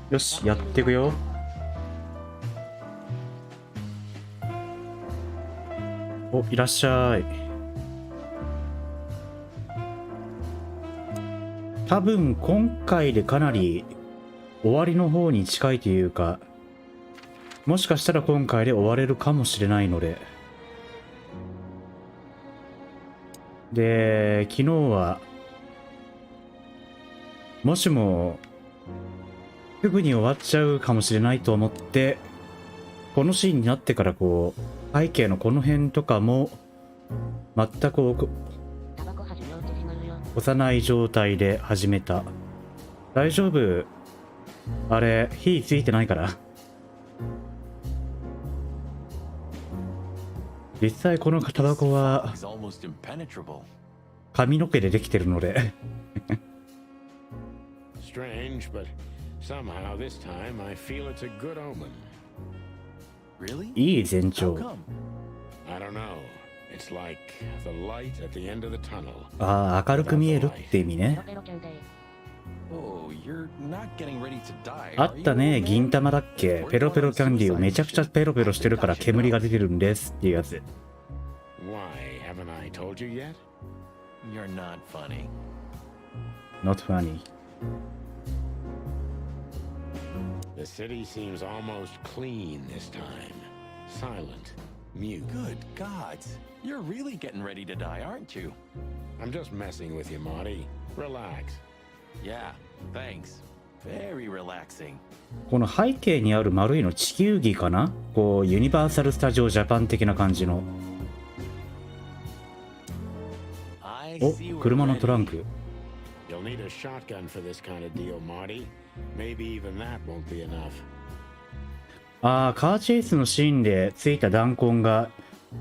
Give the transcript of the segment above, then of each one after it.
よし、やっていくよ。お、いらっしゃい。多分今回でかなり終わりの方に近いというか、もしかしたら今回で終われるかもしれないので。で、昨日はもしもすぐに終わっちゃうかもしれないと思って、このシーンになってからこう背景のこの辺とかも全く幼い状態で始めた。大丈夫？あれ、火ついてないから。実際このタバコは髪の毛でできてるのでStrange, but somehow this time I feel it's a good omen. Really? いい前兆。 How come? I don't know. It's like the light at the end of the tunnel. ああ、明るく見えるって意味ね。 Oh, you're not getting ready to die, あ are った you? ね、銀玉だっけ。ペロペロキャンディーをめちゃくちゃペロペロしてるから煙が出てるんですっていうやつ。 Why haven't I told you yet? You're not funny. Not funny. The city seems almost clean this time. Silent, mute. Good gods. You're really getting ready to die, aren't you? I'm just messing with you, Marty. Relax. Yeah, thanks. Very relaxing. この背景にある丸いの地球儀かな。こうユニバーサル・スタジオ・ジャパン的な感じの。 I お、 see we're 車のトラン ready. ク。 You'll need a shotgun for this kind of deal, Marty. Maybe even that won't be enough. ああ、カーチェイスのシーンでついた弾痕が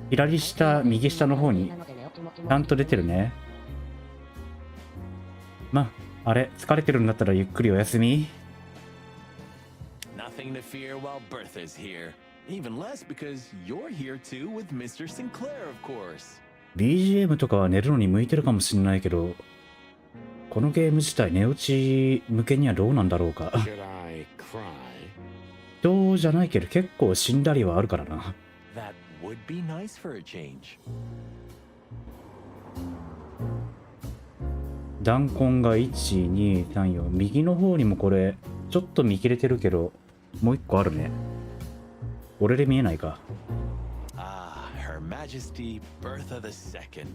左下、右下の方にちゃんと出てるね。まあ、あれ、疲れてるんだったらゆっくりお休み。 Nothing to fear while Bertha's here. Even less because you're here too with Mr. Sinclair, of course. BGM とかは寝るのに向いてるかもしれないけど、このゲーム自体寝落ち向けにはどうなんだろうか。 Should I cry? 人じゃないけど結構死んだりはあるからな。 That would be nice for a change. 弾痕が1、2、3、4。右の方にもこれ、ちょっと見切れてるけど、もう一個あるね。俺で見えないか。 Ah, Her Majesty Bertha II.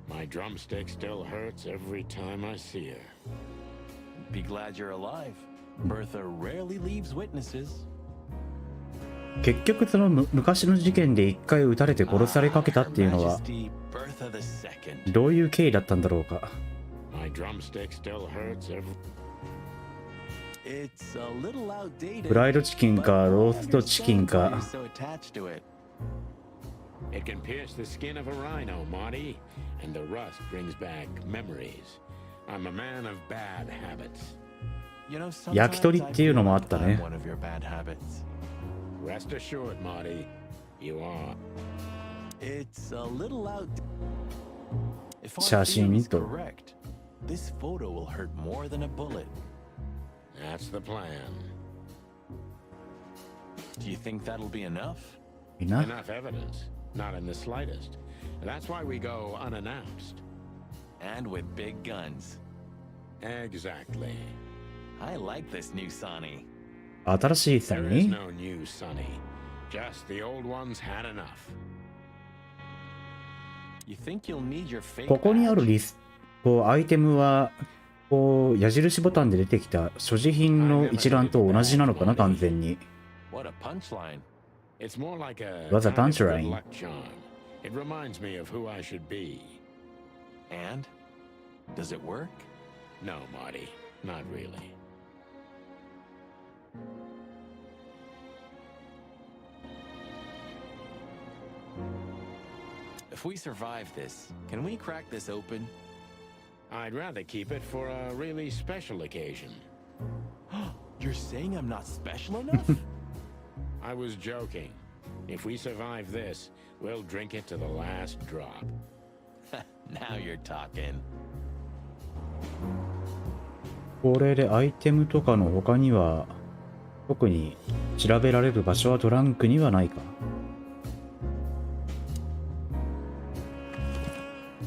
My drumstick still hurts every time I see her. Be glad you're alive. Bertha rarely leaves witnesses. 結局その昔の事件で一回撃たれて殺されかけたっていうのは Her Majesty Bertha II. どういう経緯だったんだろうか。 My drumstick still hurts every... It's a little outdated. フライドチキンかローストチキンか。 You're so attached to it. It can pierce the skin of a rhino, Marty, and the rust brings back memories. I'm a man of bad habits. You know, 焼き sometimes 鳥 I っていう feel のもあ like った I'm ね。 one of your bad habits. Rest assured, Marty, you are. It's a little out. If our 写真 theory is と correct, this photo will hurt more than a bullet. That's the plan. Do you think that'll be enough? いいな。 Enough evidence. Not in the slightest. That's why we go unannounced. And with big guns. Exactly. I like this new Sonny. 新しいさ There is に no new Sonny. Just the old ones had enough. You think you'll need your fake ここにある badge? リスこうアイテムはこう矢印ボタンで出てきた所持品の一覧と同じなのかな。完全に What a punchline. It's more like a What's a kind of good punchline? luck charm. It reminds me of who I should be. And? Does it work? No, Marty, not really. If we survive this, can we crack this open? I'd rather keep it for a really special occasion. You're saying I'm not special enough? I was joking. If we survive this, we'll drink it to the last drop. Now you're talking. これでアイテムとかの他には特に調べられる場所はトランクにはないか。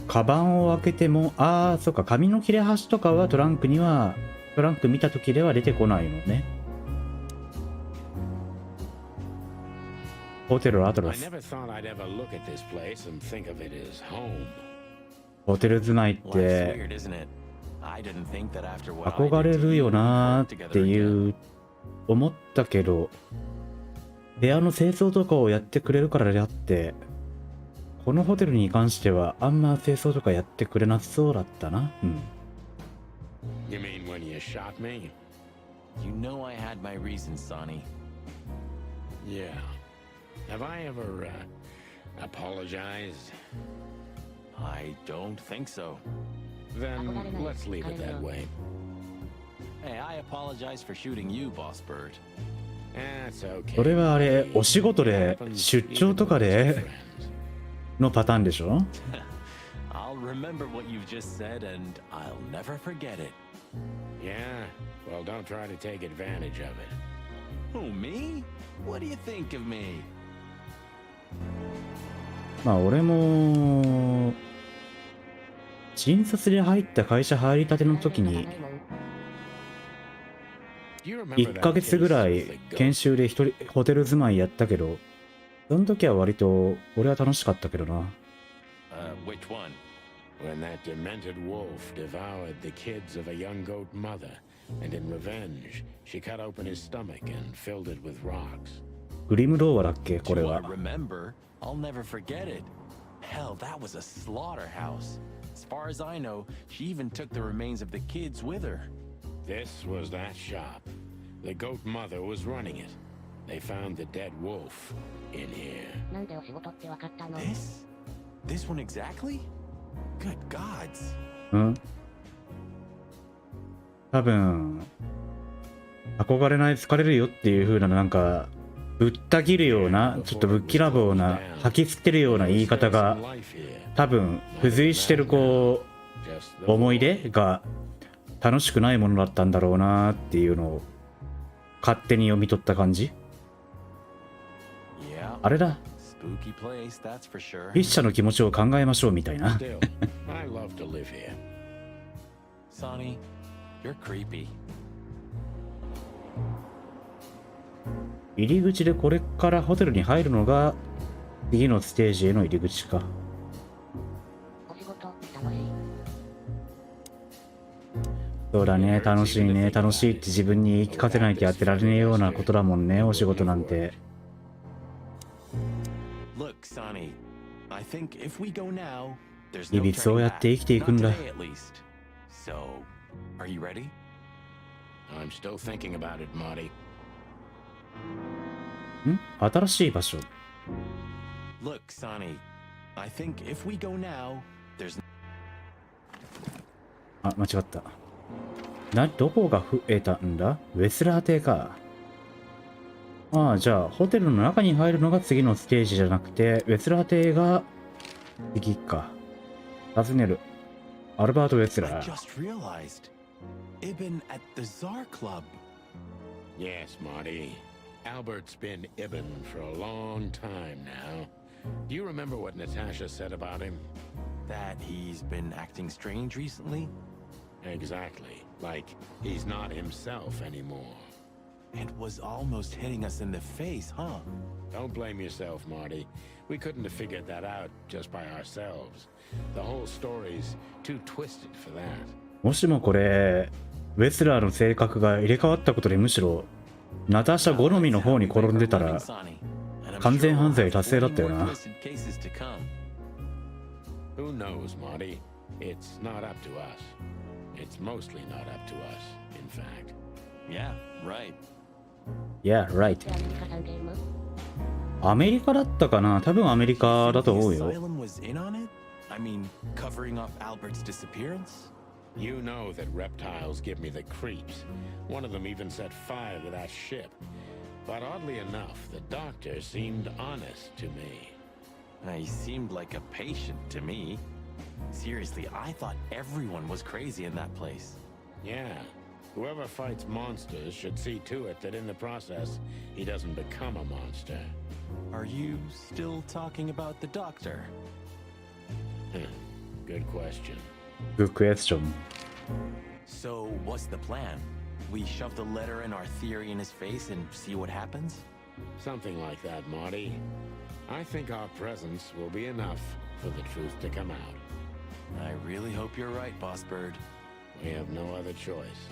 カバンを開けても、そっか、紙の切れ端とかはトランク見た時では出てこないのね。ホテルアトラ I ス。 never thought I'd ever look at this place and think of it as home. ホテル住まいっ Life's て weird, isn't it? I didn't think that after what I 憧 did れ to る you, よ we'd なー work っ together て again. いう思ったけど、部屋の清掃とかをやってくれるからであって、このホテルに関してはあんま清掃とかやってくれなそうだったな。うん。 You mean when you shot me? You know I had my reasons, Sonny. Yeah. Have I ever, apologized? I don't think so. Then let's leave it that way. Hey, I apologize for shooting you, Boss Bird. That's okay. それはあれ、お仕事で出張とかでのパターンでしょ？ I'll remember what you've just said and I'll never forget it. Yeah. Well, don't try to take advantage of it. Who, me? What do you think of me? まあ俺も新卒で入った会社入りたての時に Do you remember 1 that ヶ月ぐ case ら of い the 研 ghost? 修でホテル住まいやったけど、その時は割と俺は楽しかったけどな。Which one? When that demented wolf devoured the kids of a young goat mother, and in revenge, she cut open his stomach and filled it with rocks. グリム童話だっけこれ Do は。 I remember? I'll never forget it. Hell, that was a slaughterhouse. As far as I know, she even took the remains of the kids with her. This was that shop. The goat mother was running it. They found the dead wolf in here. なんでお仕事ってわかったの？ This one exactly? Good gods. うん。多分憧れない疲れるよっていう風ななんかぶった切るようなちょっとぶっきらぼうな吐き捨てるような言い方が多分付随してるこう思い出が楽しくないものだったんだろうなっていうのを勝手に読み取った感じ。 Yeah. あれだ、 Spooky place, that's for sure. 筆者の気持ちを考えましょうみたいな。 Still, I love to live here. Sonny, you're creepy. 入り口でこれからホテルに入るのが次のステージへの入り口か。お仕事楽しい。そうだね、楽しいね、楽しいって自分に言い聞かせないとやってられねえようなことだもんね、お仕事なんて。 Look, Sonny, I think if we go now, there's 日 no 々そうや turning って生きてい back. くん Not だ。 today, at least. So, are you ready? I'm still thinking about it, Marty. ん？新しい場所。 Look, Sonny, I think if we go now, there's あ、間違った。どこが増えたんだ？ウェスラー邸か。ああ、じゃあ、ホテルの中に入るのが次のステージじゃなくて、ウェスラー邸が次か。訪ねる。アルバート・ウェス I ラー。 just realized. Ibn at the Tsar Club. Yes, Marty. Albert's been Ibn for a long time now. Do you remember what Natasha said about him? That he's been acting strange recently? Exactly. Like he's not himself anymore. It was almost hitting us in the face, huh? Don't blame yourself, Marty. We couldn't have figured that out just by ourselves. The whole story's too twisted for that. もしもこれ、ウェスラーの性格が入れ替わったことでむしろ、ナターシャ好みの方に転んでたら、完全犯罪達成だったよな。 Who knows, Marty? It's not up to us. It's mostly not up to us, in fact. Yeah, right. Yeah, right. アメリカさんゲーム？アメリカだったかな？多分アメリカだと思う The よ。 asylum was in on it? I mean, covering up Albert's disappearance? You know that reptiles give me the creeps. One of them even set fire to that ship. But oddly enough, the doctor seemed honest to me. He seemed like a patient to me. Seriously, I thought everyone was crazy in that place. Yeah, Whoever fights monsters should see to it that in the process, he doesn't become a monster. Are you still talking about the doctor? Good question. Good question. So, what's the plan? We shove the letter and our theory in his face and see what happens? Something like that, Marty. I think our presence will be enough for the truth to come out. I really hope you're right, Boss Bird. We have no other choice.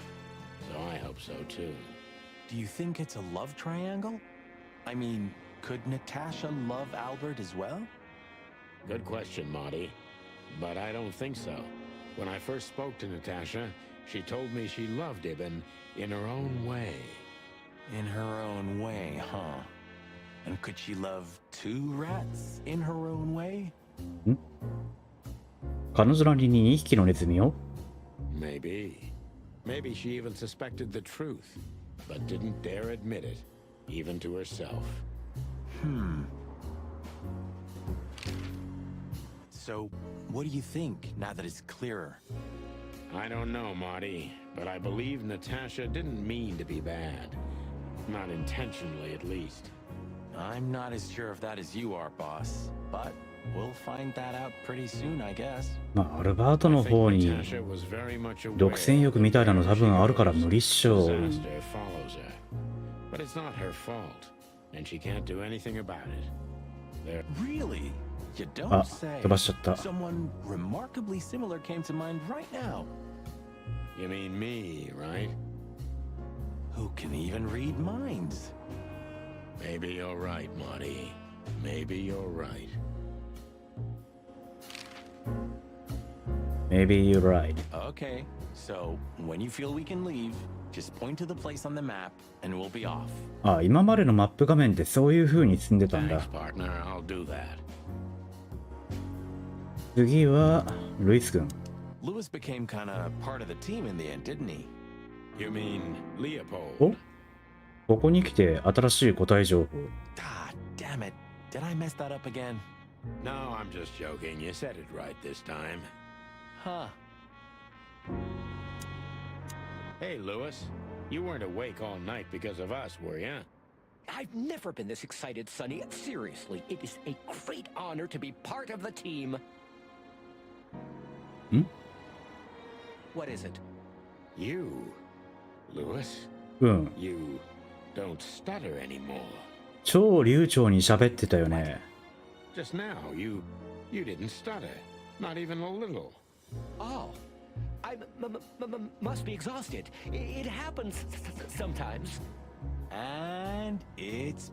So I hope so too. Do you think it's a love triangle? I mean, could Natasha love Albert as well? Good question, Marty. But I don't think so. When I first spoke to Natasha, she told me she loved Ibn in her own way. In her own way, huh? And could she love two rats in her own way? 彼女なりに2匹のネズミを Maybe. Maybe she even suspected the truth, but didn't dare admit it, even to herself. So, what do you think now that it's clearer? I don't know, Marty, but I believe Natasha didn't mean to be bad. Not intentionally, at least. I'm not as sure if that as you are, boss. But we'll find that out pretty soon, I guess. まあアルバートの I think 方に Natasha was very much aware 独占欲みたいなの多分あるから無理っしょ disaster follows her. But it's not her fault, and she can't do anything about it. There. Really? You don't あ say. 飛ばしちゃった Someone remarkably similar came to mind right now. You mean me, right? Who can even read minds? Maybe you're right, Marty. Maybe you're right. Maybe you're right Okay, so when you feel we can leave, just point to the place on the map and we'll be off. あ今までのマップ画面ってそういう風に積んでたんだ Thanks, partner. I'll do that. 次はルイス君 Lewis became kind of part of the team in the end, didn't he? You mean お Leopold? ここに来て新しい答え情報 Ah, damn it. Did I mess that up again? No, I'm just joking. You said it right this time. Huh. Hey, Lewis. You weren't awake all night because of us, were you? I've never been this excited, Sonny. Seriously, it is a great honor to be part of the team. What is it? You, Lewis. うん You don't stutter anymore. 超流暢に喋ってたよね Just now, you didn't stutter. Not even a little. Oh, I must be exhausted. It happens sometimes. And it's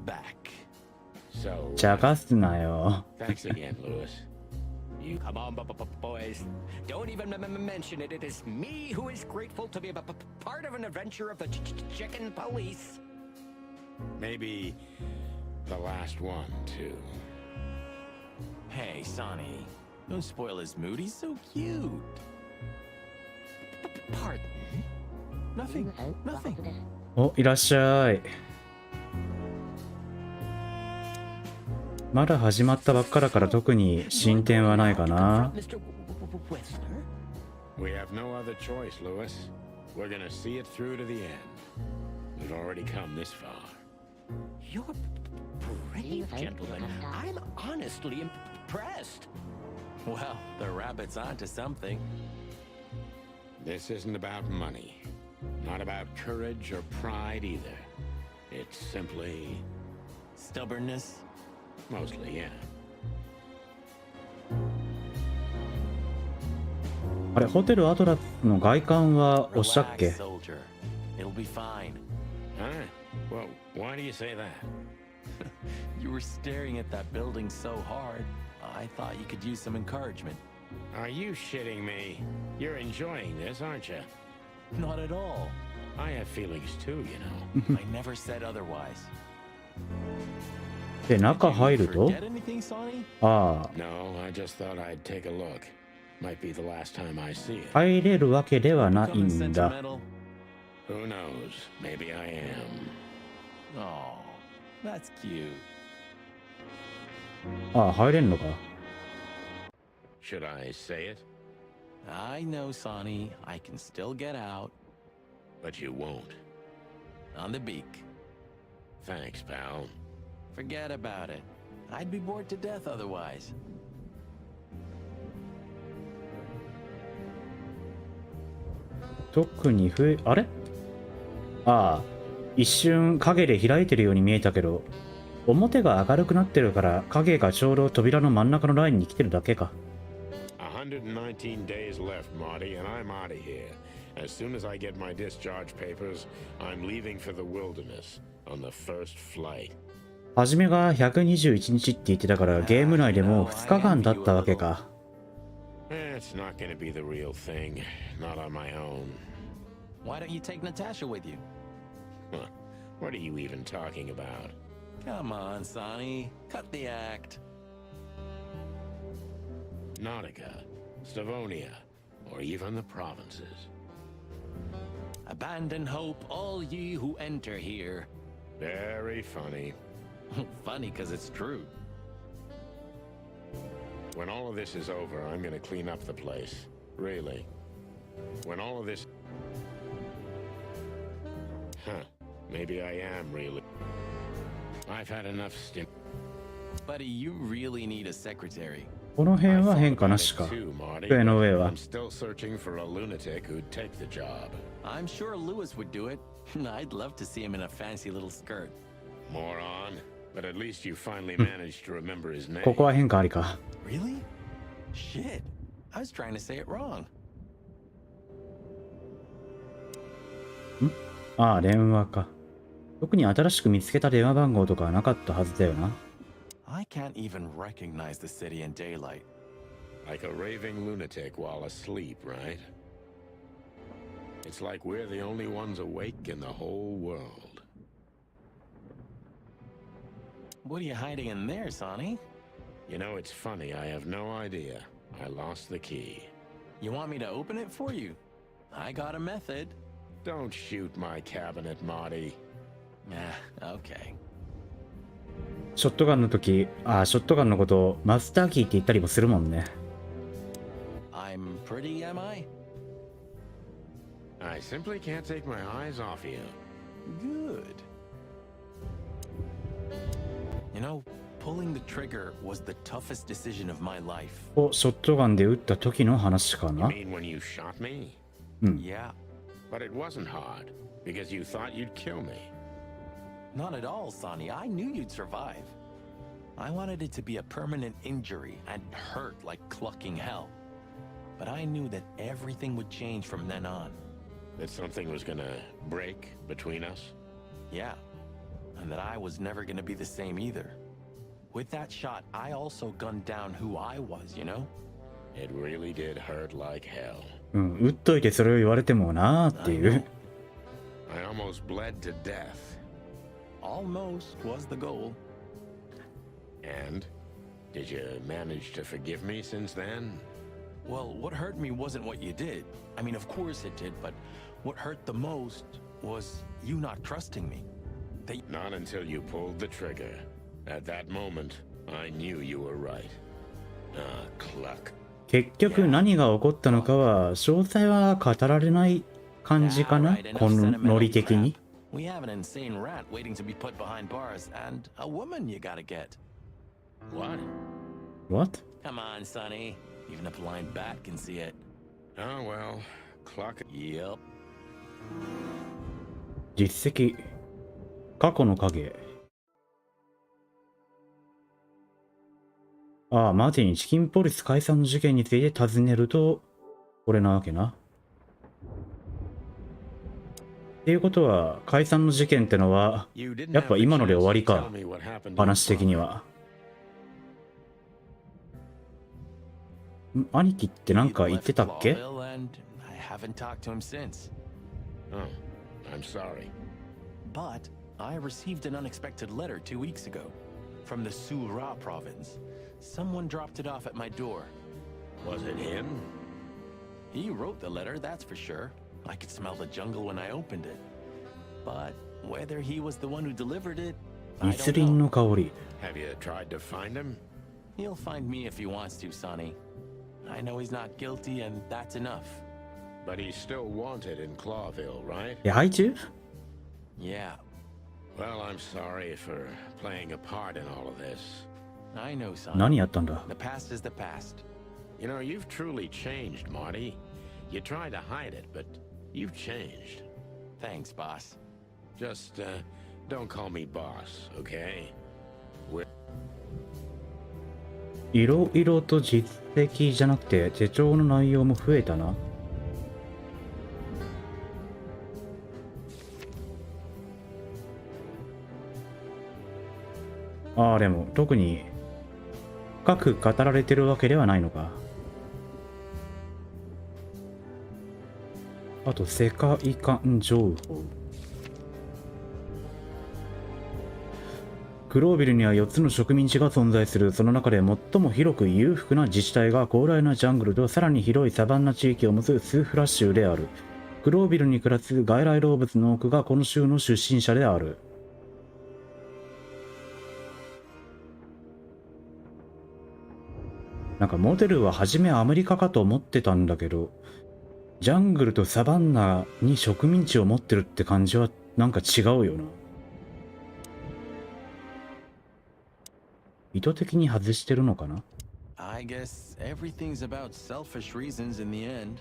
back. So, 茶化すなよ thanks again, Lewis. You Come on, boys. Don't even mention it. It is me who is grateful to be a part of an adventure of the chicken police. maybe the last one, too. Hey, Sonny. Don't spoil his mood. He's so cute. Pardon? Nothing. ボス Nothing. です。おいらっしゃいまだ始まったばっかだから特に進展はないかな Mr. Whistler? We have no other choice, Lewis. We're gonna see it through to the end. We've already come this far. You're brave, gentlemen. I'm honestly impressed. Well, the rabbit's onto something. This isn't about money. Not about courage or pride either. It's simply, Stubbornness. mostly, yeah. あれホテルアトラスの外観はおっしゃっ Relax, け soldier. It'll be fine. Huh? Well, why do you say that? You were staring at that building so hard. I thought you could use some encouragement. Are you shitting me? You're enjoying this, aren't you? Not at all. I have feelings too, you know. I never said otherwise. で中入ると Forget anything, Sonny? ああ No, I just thought I'd take a look. Might be the last time I see it. 入れるわけではない Becoming んだ sentimental? Who knows? Maybe I am. Oh, that's cute. ああ入れんのか Should I say it? I know, Sonny. I can still get out. But you won't. On the beak. Thanks, pal. Forget about it. I'd be bored to death otherwise. 特にあれ、ああ、一瞬影で開いてるように見えたけど、表が明るくなってるから影がちょうど扉の真ん中のラインに来てるだけか。119 days left, Marty, and I'm out of here. As soon as I get my discharge papers, I'm leaving for the wilderness on the first flight. 初めが121日って言ってたからゲーム内でもう2日間経ったわけか。It's not gonna be the real thing, not on my own. Why don't you take Natasha with you? Huh. What are you even talking about? Come on, Sonny. Cut the act. Nautica, Stavonia, or even the provinces. Abandon hope, all ye who enter here. Very funny. Funny because it's true. When all of this is over, I'm gonna clean up the place. Really. When all of this... Huh. Maybe I am, really. I've had enough Buddy, you really need a secretary. この辺は変化なしか。机の上は。I'm still searching for a lunatic who'd take the job. I'm sure Lewis would do it. I'd love to see him in a fancy little skirt. Moron. But at least you finally managed to remember his name. ここは変化ありか。Really? Shit. I was trying to say it wrong. ああ、電話か。特に新しく見つけた電話番号とかはなかったはずだよな。I can't even recognize the city in daylight. Like a raving lunatic while asleep, right? It's like we're the only ones awake in the whole world. What are you hiding in there, Sonny? You know, it's funny, I have no idea. I lost the key. You want me to open it for you? I got a method. Don't shoot my cabinet, Marty. Okay. ショットガンの時、ショットガンのことをマスターキーって言ったりもするもんね。I'm pretty, am I? I simply can't take my eyes off you. Good. You know, pulling the trigger was the toughest decision of my life. をショットガンで撃った時の話か You な。 mean when you shot me? Yeah. But it wasn't hard, because you thought you'd kill me. Not at all, Sonny. I knew you'd survive. I wanted it to be a permanent injury and hurt like clucking hell. But I knew that everything would change from then on. That something was gonna break between us? Yeah. And that I was never gonna be the same either. With that shot, I also gunned down who I was, you know? It really did hurt like hell. うん、撃っといてそれを言われてもなーっていう。I almost bled to death. Almost was the goal. And? Did you manage to forgive me since then? Well, what hurt me wasn't what you did. I mean, of course it did, but what hurt the most was you not trusting me. Not until you pulled the trigger. At that moment, I knew you were right. Ah, cluck. 結局何が起こったのかは詳細は語られない感じかな、このノリ的に。We have an insane rat waiting to be put behind bars, and a woman you gotta get. What? What? Come on, Sonny. Even a blind bat can see it. Oh well, cluck. Yep. 実績。過去の影。ああ、マーティにチキンポリス解散の事件について尋ねると、これなわけな。っていうことは、解散の事件ってのは、やっぱ今ので終わりか。話的には。兄貴ってなんか言ってたっけ？ Oh, I'm sorry. But I received an unexpected letter 2 weeks ago from the Sura province. Someone dropped it off at my door. Was it him? He wrote the letter, that's for sure. I could smell the jungle when I opened it. But whether he was the one who delivered it, I 密 don't 林 know. の香り。 Have you tried to find him? He'll find me if he wants to, Sonny. I know he's not guilty, and that's enough. But he's still wanted in Clawville, right? 配中 Yeah, Well, I'm sorry for playing a part in all of this. I know, son. 何やったんだ The past is the past. You know, you've truly changed, Marty. You tried to hide it, but you've changed. Thanks, boss. Just, don't call me boss, okay? いろいろと実績じゃなくて手帳の内容も増えたな。ああ、でも特に深く語られてるわけではないのか。あと世界観情報。クロービルには4つの植民地が存在する。その中で最も広く裕福な自治体が広大なジャングルとさらに広いサバンナ地域を持つスーフラ州である。クロービルに暮らす外来動物の多くがこの州の出身者である。なんかモデルは初めアメリカかと思ってたんだけど、ジャングルとサバンナに植民地を持ってるって感じはなんか違うよな。意図的に外してるのかな。 I guess everything's about selfish reasons in the end.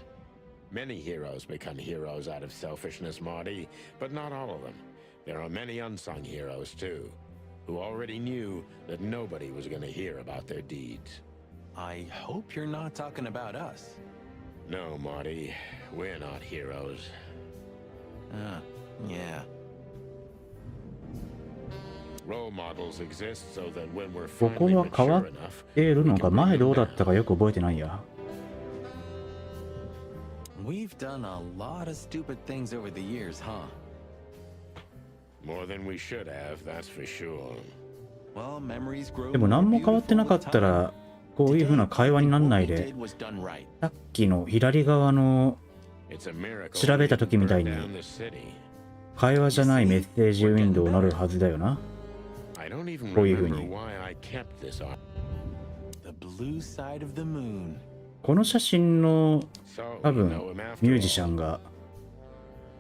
Many heroes become heroes out of selfishness, Marty, but not all of them. There are many unsung heroes, too, who already knew that nobody was going to hear about their deeds. I hope you're not talking about us. No, Marty, we're not heroes. Yeah. Role models exist so that when we're ここ finally は変わ mature っ enough, ているのか、前どうだったかよく覚えてないや。 We've done a lot of stupid things over the years, huh? more than we should have, that's for sure. Well, memories grow でも more 何も変わってなか beautiful った with time. らこういう風な会話になんない What we で、 did was done right. さっきの左側の It's a miracle 調べた時みたいに we didn't burn down the city. 会話じゃないメッセージウィンドウになるはずだよな。 I don't even こういう風 remember に。 why I kept this on. The blue side of the moon. この写真の So 多 you 分 know him after ミュージシャン all. が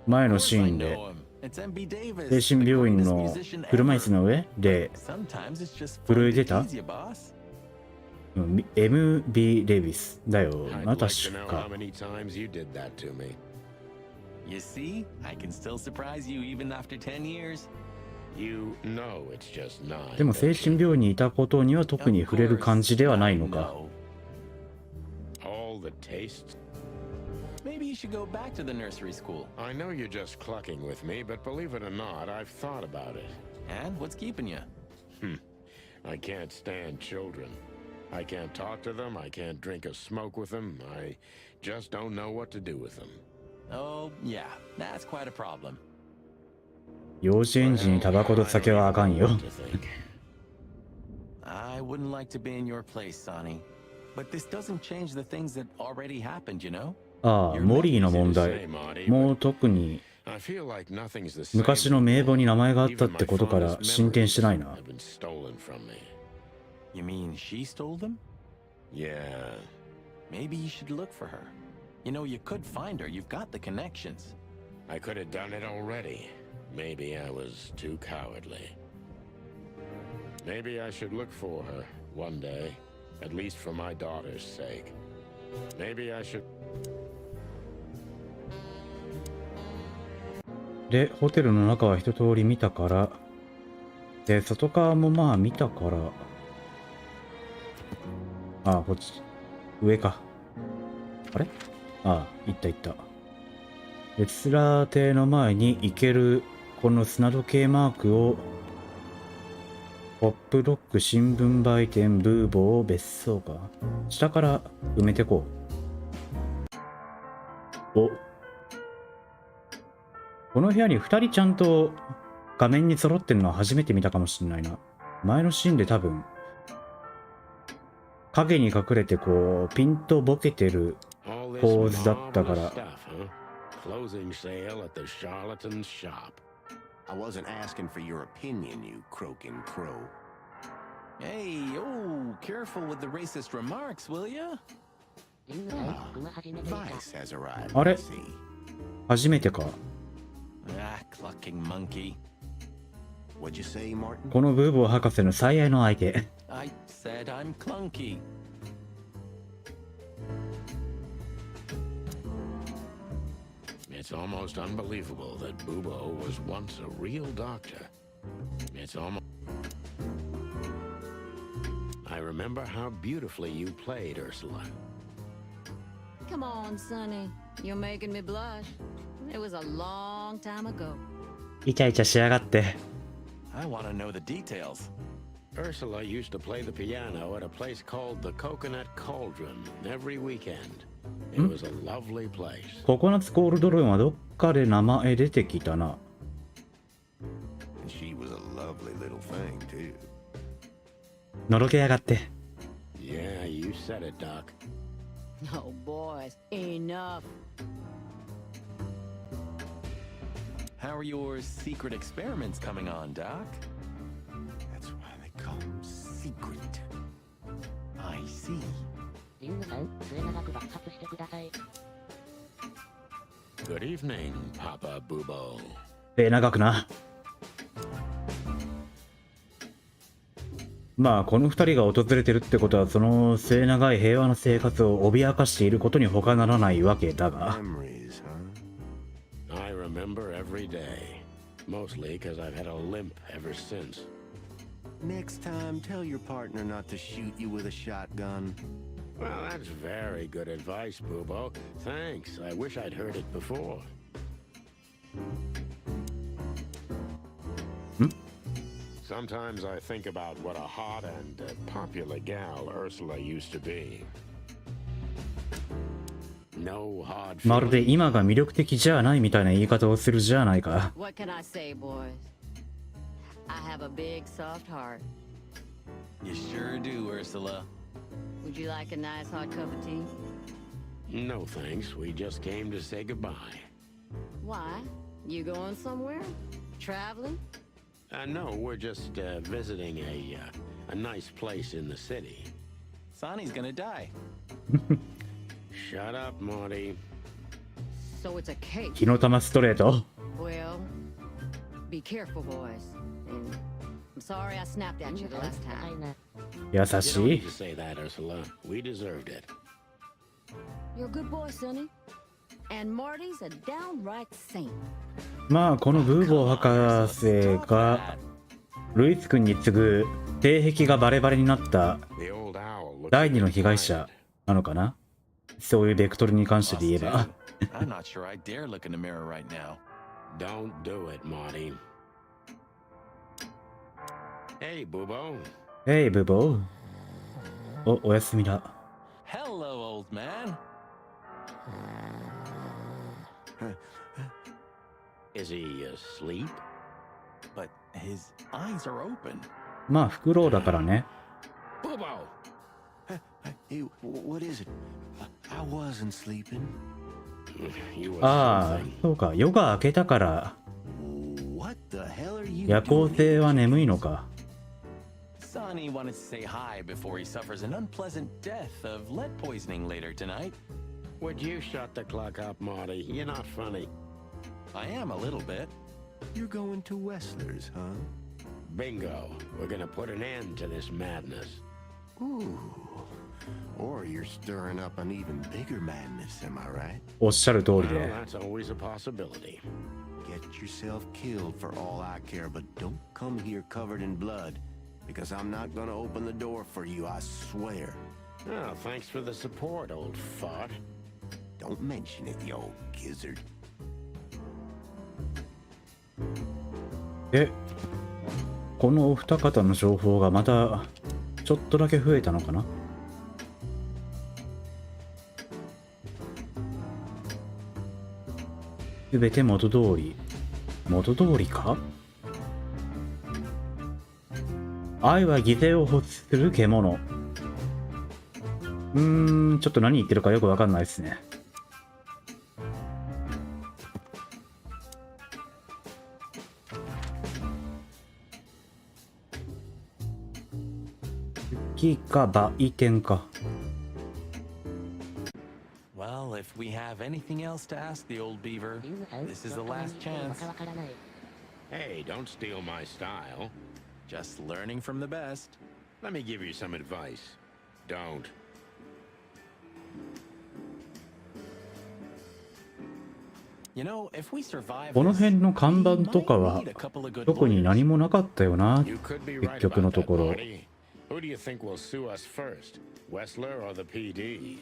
前の Of シ course I ーン know で him. It's MB Davis, 精 the 神病院 greatest の musician 車椅子 ever. の上で Sometimes it's just 震 fun え to てた tease you, boss. MB デイビスだよ I'd な、 like 確 to know か how。many times you did that to me. You see, I can still surprise you even after 10 years. You know it's just not. でも精神病院にいたことには特に触れる感じではないのか。 All the tastes. Maybe you should go back to the nursery school. I know you're just clucking with me, but believe it or not, I've thought about it. And what's keeping you? I can't stand children. I can't talk to them. I can't drink or smoke with them. I just don't know what to do with them. Oh, yeah, that's quite a problem. 幼稚園児にタバコと酒はあかんよ。 What to think. I wouldn't like to be in your place, Sonny. But this doesn't change the things that already happened, you know? ああ、モリーの問題。もう特に I feel like nothing's the same. 昔の名簿に名前があったってことから進展してないな。 Have been stolen from me. You mean she stole them? Yeah. Maybe you should look for her. You know, you could find her. You've got the connections. I could have done it already. Maybe I was too cowardly. Maybe I should look for her one day, at least for my daughter's sake. Maybe I should. で、ホテルの中は一通り見たから、で、外側もまあ見たから、ああ、こっち、上か。あれああ、行った行った。レツラー邸の前に行ける、この砂時計マークを、ポップドッグ新聞売店ブーボー別荘か。下から埋めてこう。お。この部屋に2人ちゃんと画面に揃ってるのは初めて見たかもしれないな。前のシーンで多分、影に隠れてこう、ピンとボケてる All this 構図だったから marvelous stuff, huh? Closing sale at the charlatan's shop. I wasn't asking for your opinion, you croaking crow. Hey, oh, careful with the racist remarks, will ya? リングさん、僕は初めて見た。 Vice has arrived. あれ I see. 初めてか。 Ah, clucking monkey. What'd you say, Martin? このブーボー博士の最愛の相手。 I said I'm clunky. It's almost unbelievable that Bubo was once a real doctor. It's almost... I remember how beautifully you played, Ursula. Come on, Sonny. You're making me blush. It was a long time ago. イチャイチャしやがって。 I want to know the details. Ursula used to play the piano at a place called the Coconut Cauldron every weekend. It was a lovely place. ココナッツコールドルーンはどっかで名前出てきたな。 And she was a lovely little thing, too. のろけやがって。 Yeah, you said it, Doc. Oh, boys, enough. How are your secret experiments coming on, Doc? That's why they call him secret. I see. リングさん、末永く爆発してください。 Good evening, Papa Bubo. 長くな。まあこの二人が訪れてるってことはその末長い平和な生活を脅かしていることに他ならないわけだが。 Memories, huh? I remember every day, mostly because I've had a limp ever since. Next time, tell your partner not to shoot you with a shotgun. Well, that's very good advice, Bubo. Thanks. I wish I'd heard it before. Sometimes I think about what a hot and popular gal Ursula used to be. No hard まるで feelings. 今が魅力的じゃないみたいな言い方をするじゃないか。 What can I say, boys? I have a big, soft heart. You sure do, Ursula. Would you like a nice hot cup of tea? No thanks. We just came to say goodbye. Why? You going somewhere? Traveling? No, we're just visiting a nice place in the city. Sonny's gonna die. Shut up, Marty. So it's a case. 火の玉ストレート。 Well, be careful, boys. And I'm sorry I snapped リ at ン you グ the さん、 last 高い time. な。優 You don't し need い to。say that, Ursula. We deserved it. You're a good boy, Sonny. And Marty's a downright saint. まあこのブーボー博士がルイス君に次ぐ性癖がバレバレになった The old owl looks 第二の被害者なのかな。そういうベクトルに関してで言えば。 I'm not sure I dare look in the mirror right now. Don't do it, Marty. Hey, Bubo. えいブーボー。おやすみだ。 Hello, old man. Is he asleep? But his eyes are open. まあフクロウだからね。 Bubo! Hey, what is it? I wasn't sleeping. You were ああ something. そうか夜が明けたから What the hell are you 夜行 doing? 性は眠いのか。 Sonny wanted to say hi before he suffers an unpleasant death of lead poisoning later tonight. Would you shut the clock up, Marty? You're not funny. I am a little bit. You're going to Wessler's, huh? Bingo. We're gonna put an end to this madness. Ooh. Or you're stirring up an even bigger madness, am I right? おっしゃる通り Well, で。 that's always a possibility. Get yourself killed for all I care, but don't come here covered in blood, because I'm not gonna open the door for you, I swear. Oh, thanks for the support, old fart. Don't mention it, you old gizzard. でこのお二方の情報がまたちょっとだけ増えたのかな。すべて元通り。元通りか。愛は犠牲を欲する獣。ちょっと何言ってるかよくわかんないですね。雪か売店か。Well, if we have anything else to ask the old beaver, リュウさん、 this is the どこまで last 行っても chance. わからない。 Hey, don't steal my style. Just learning from the best. Let me give you some advice. Don't. You know, if we survive この this, 辺の看板とか we は might need a couple of good 特に lawyers. 何もなかったよな。 You could be 結 right 局の about と that, ころ。 Marty. Who do you think will sue us first? Wessler or the PD?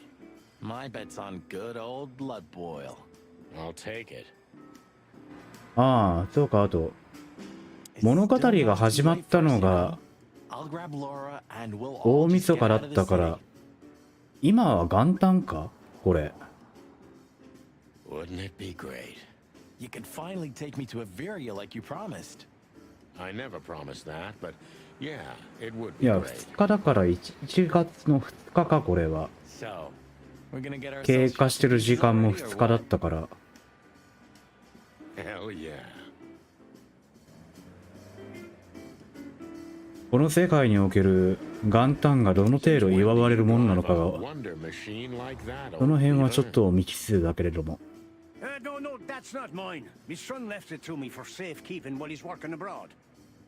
My bet's on good old blood boil. I'll take it. ああ、そうか、あと、 It's 物語 still が not 始 too まっ late た for us, の you が know? I'll grab Laura and we'll 大 all just 晦 get 日だ out っ of the たか city. ら、今は元旦かこれ。 Wouldn't it be great? You can finally take me to Averia like you promised. I never promised that, but yeah, it would い be や、 great. 2日だから 1月の2日か、これは。 So, we're gonna get 経 ourselves 過してる時間も already or 2日だっ what? たから。 Hell yeah. この世界における元旦がどの程度祝われるものなのかが、 Wonder machine like that, その old 辺はちょっ beaver. と未知数だけれども。 No, that's not mine. My son left it to me for safekeeping while he's working abroad.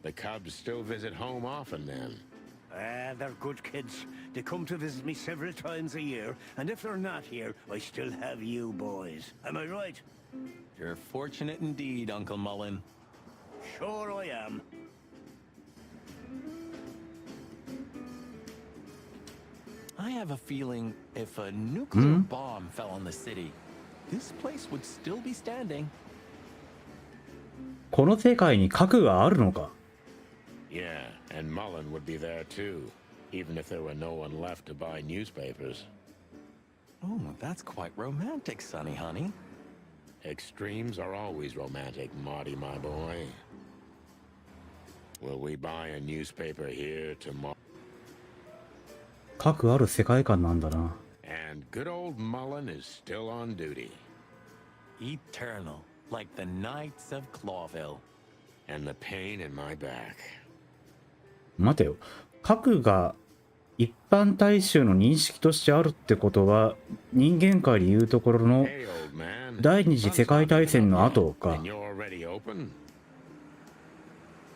The Cubs still visit home often then. They're good kids. They come to visit me several times a year, and if they're not here, I still have you boys. Am I right? You're fortunate indeed, Uncle Mullen. Sure I am. I have a feeling if a nuclear bomb fell on the city, this place would still be standing. この世界に核があるのか Yeah, and Mullen would be there too, even if there were no one left to buy newspapers. Oh, that's quite romantic, Sonny, honey. Extremes are always romantic, Marty, my boy. Will we buy a newspaper here tomorrow? 核ある世界観なんだな。 And good old Mullen is still on duty. Eternal, like the Knights of Clawville. And the pain in my back. 待てよ。核が一般大衆の認識としてあるってことは、人間界でいうところの Hey, old man. 第二次世界大戦の後か And。you're already open?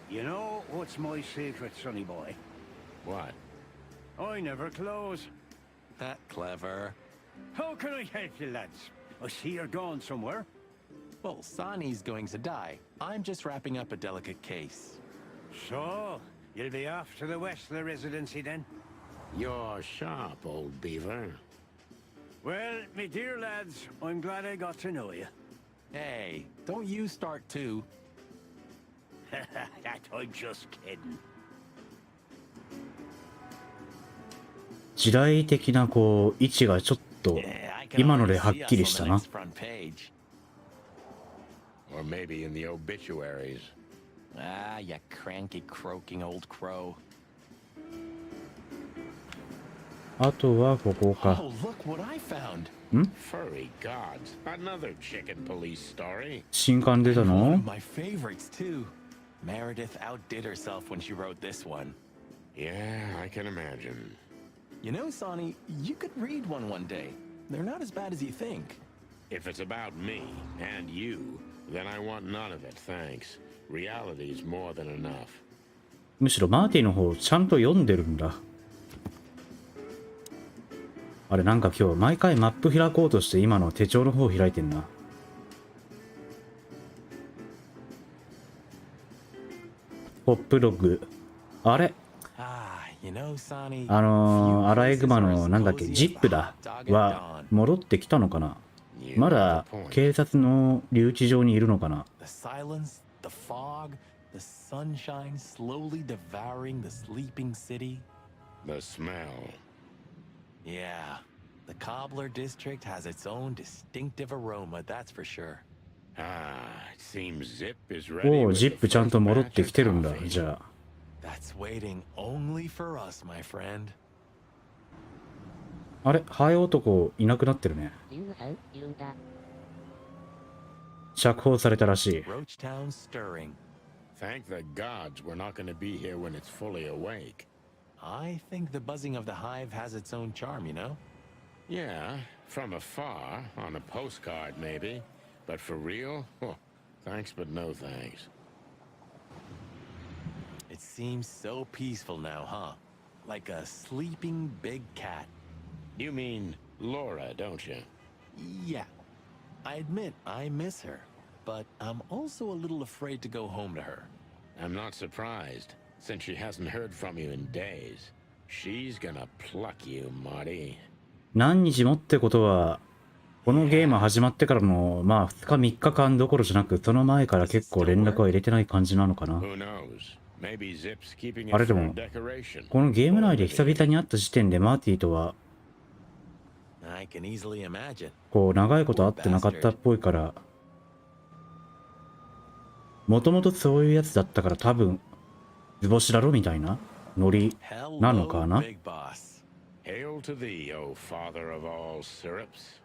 You know what's my secret, sonny boy? What? I never close. That clever. How can I help you, lads? I see you're gone somewhere. Well, Sonny's going to die. I'm just wrapping up a delicate case. So, you'll be off to the Westler residency then? You're sharp, old beaver. Well, me dear lads, I'm glad I got to know you. Hey, don't you start too. That I'm just kidding. 時代的なこう位置がちょっと Yeah, I can 今の already ではっ see きり us した on the な。 next front page. Or maybe in the obituaries. Ah, you cranky, croaking old crow. あとはここか。 Oh, look what I found. Furry gods. Another chicken police story. 新刊出た One の of my favorites, too. Meredith outdid herself when she wrote this one. Yeah, I can imagine. You know, Sonny, you could read one day. They're not as bad as you think. If it's about me and you, then I want none of it, thanks. Reality's more than enough. むしろマーティの方ちゃんと読んでるんだ。あれなんか今日毎回マップ開こうとして今の手帳の方開いてんな。ポップログ。あれ Ah, you know, Sonny. アライグマのなんだっけ、ジップだ。は戻ってきたのかな You ま got だ a point. 警察の留置場にいるのかな The silence, the fog, the sunshine slowly devouring the sleeping city. The smell. Yeah, the Cobbler district has its own distinctive aroma, that's for sure. Ah, it seems Zip is ready. おお、 with ジッ the プちゃんと first 戻って batch きてるん of だ。 coffee. じゃあ。 That's waiting only for us, my friend. あれハエ男いなくなってるね。リュウさん、いるんだ。釈放されたらしい。 Roachtown stirring. Thank the gods we're not going to be here when it's fully awake. I think the buzzing of the hive has its own charm, you know? Yeah, from afar, on a postcard maybe. But for real? Oh, thanks but no thanks. It seems so peaceful now, huh? Like a sleeping big cat. You mean Laura, don't you? Yeah. I admit I miss her, but I'm also a little afraid to go home to her. I'm not surprised, since she hasn't heard from you in days. She's gonna pluck you, Marty. 何日もってことは、このゲーム始まってからも、まあ2日3日間どころじゃなく、その前から結構連絡は入れてない感じなのかな。Who knows? Maybe Zip's keeping あ it れで for も、 decoration. このゲーム内で久々に会った時点でマーティとは、I can easily imagine. こう長いこと会ってなかったっぽいから、もともとそういうやつだったから多分、図星だろみたいなノリなのかな。 Hello, big boss. Hail to thee, O father of all syrups.